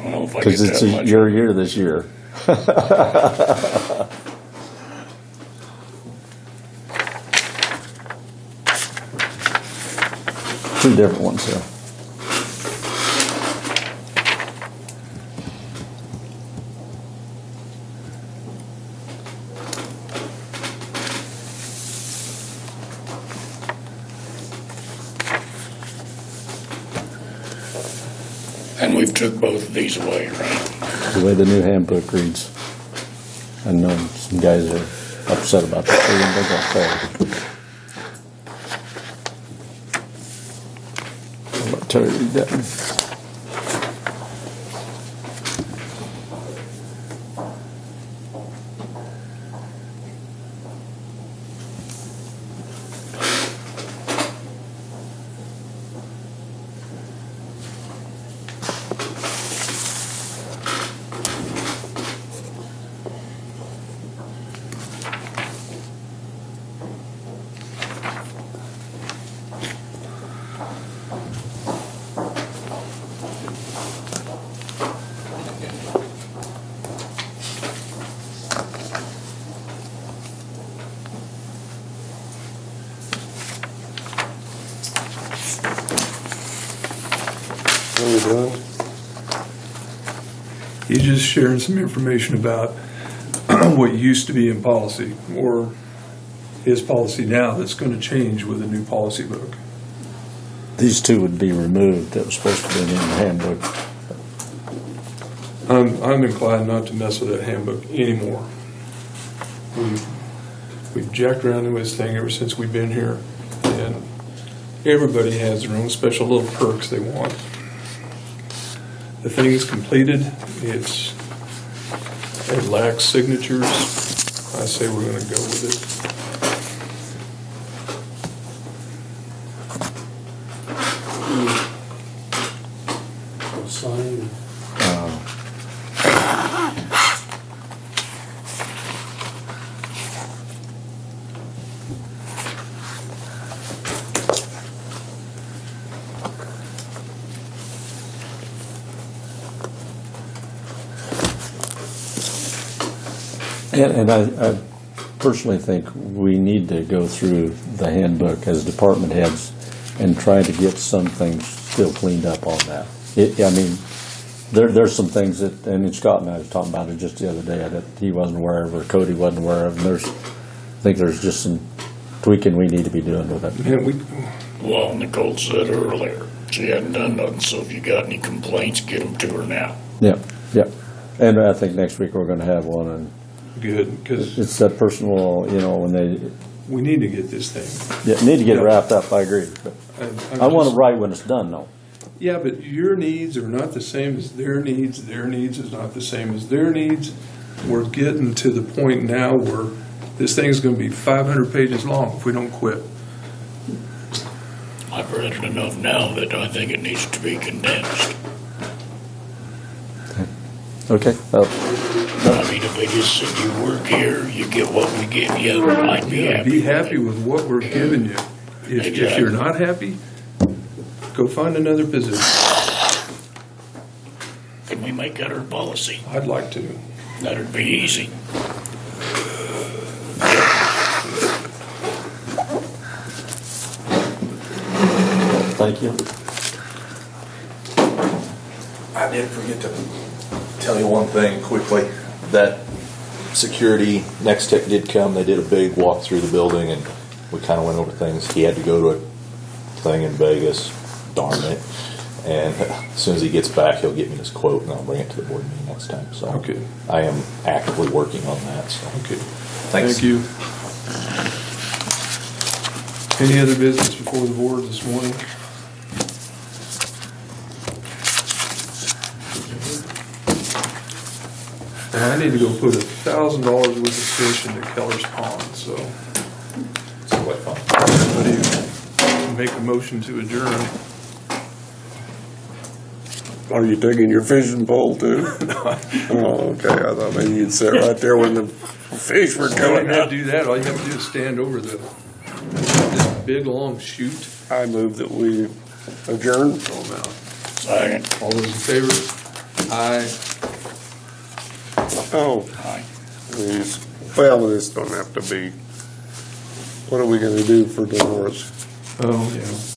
S13: Well, if I get
S10: Because it's
S13: that much.
S10: your year this year. 2 different ones here.
S13: And we've took both of these away, right?
S10: The way the new handbook reads. I know some guys are upset about that. They're going to fail. I'll let Terry read that one.
S4: done?
S1: He's just sharing some information about what used to be in policy, or his policy now that's going to change with a new policy book.
S10: These two would be removed that was supposed to be in the handbook.
S1: I'm inclined not to mess with that handbook anymore. We've jacked around in this thing ever since we've been here, and everybody has their own special little perks they want. The thing is completed. It lacks signatures. I say we're going to go with it.
S2: Sign.
S10: And I personally think we need to go through the handbook as department heads and try to get some things still cleaned up on that. I mean, there's some things that, and Scott and I was talking about it just the other day, that he wasn't aware of or Cody wasn't aware of, and I think there's just some tweaking we need to be doing with it.
S1: Man,
S13: Well, Nicole said earlier, she hadn't done nothing, so if you got any complaints, get them to her now.
S10: Yeah. And I think next week we're going to have one, and
S1: good, because
S10: it's that personal, when they
S1: we need to get this thing.
S10: need to get it wrapped up. I agree. But I want it right when it's done, though.
S1: Yeah, but your needs are not the same as their needs. Their needs is not the same as their needs. We're getting to the point now where this thing's going to be 500 pages long if we don't quit.
S13: I've read it enough now that I think it needs to be condensed.
S10: Okay.
S13: I mean, if they just said you work here, you get what we give you, I'd be happy.
S1: Be happy with what we're giving you. If you're not happy, go find another position.
S13: Can we make that our policy?
S1: I'd like to.
S13: That'd be easy.
S10: Thank you.
S15: I did forget to tell you one thing quickly. That security, Next Tech did come. They did a big walk through the building, and we kind of went over things. He had to go to a thing in Vegas. Darn it. And as soon as he gets back, he'll get me his quote, and I'll bring it to the board meeting next time. So
S1: okay.
S15: I am actively working on that. So.
S1: Okay.
S15: Thanks.
S1: Thank you. Any other business before the board this morning? And I need to go put $1,000 worth of fish into Keller's Pond, so.
S15: It's quite fun.
S1: Somebody make a motion to adjourn.
S4: Are you taking your fishing pole too? Oh, okay. I thought maybe you'd sit right there when the fish were
S1: You
S4: coming
S1: don't have
S4: up.
S1: to do that. All you have to do is stand over this big long chute.
S4: I move that we adjourn.
S1: Throw them out.
S13: Second.
S1: All those in favor? Aye.
S4: Oh,
S13: Aye.
S4: please. Well, this don't have to be. What are we going to do for Dolores?
S1: Oh, yeah.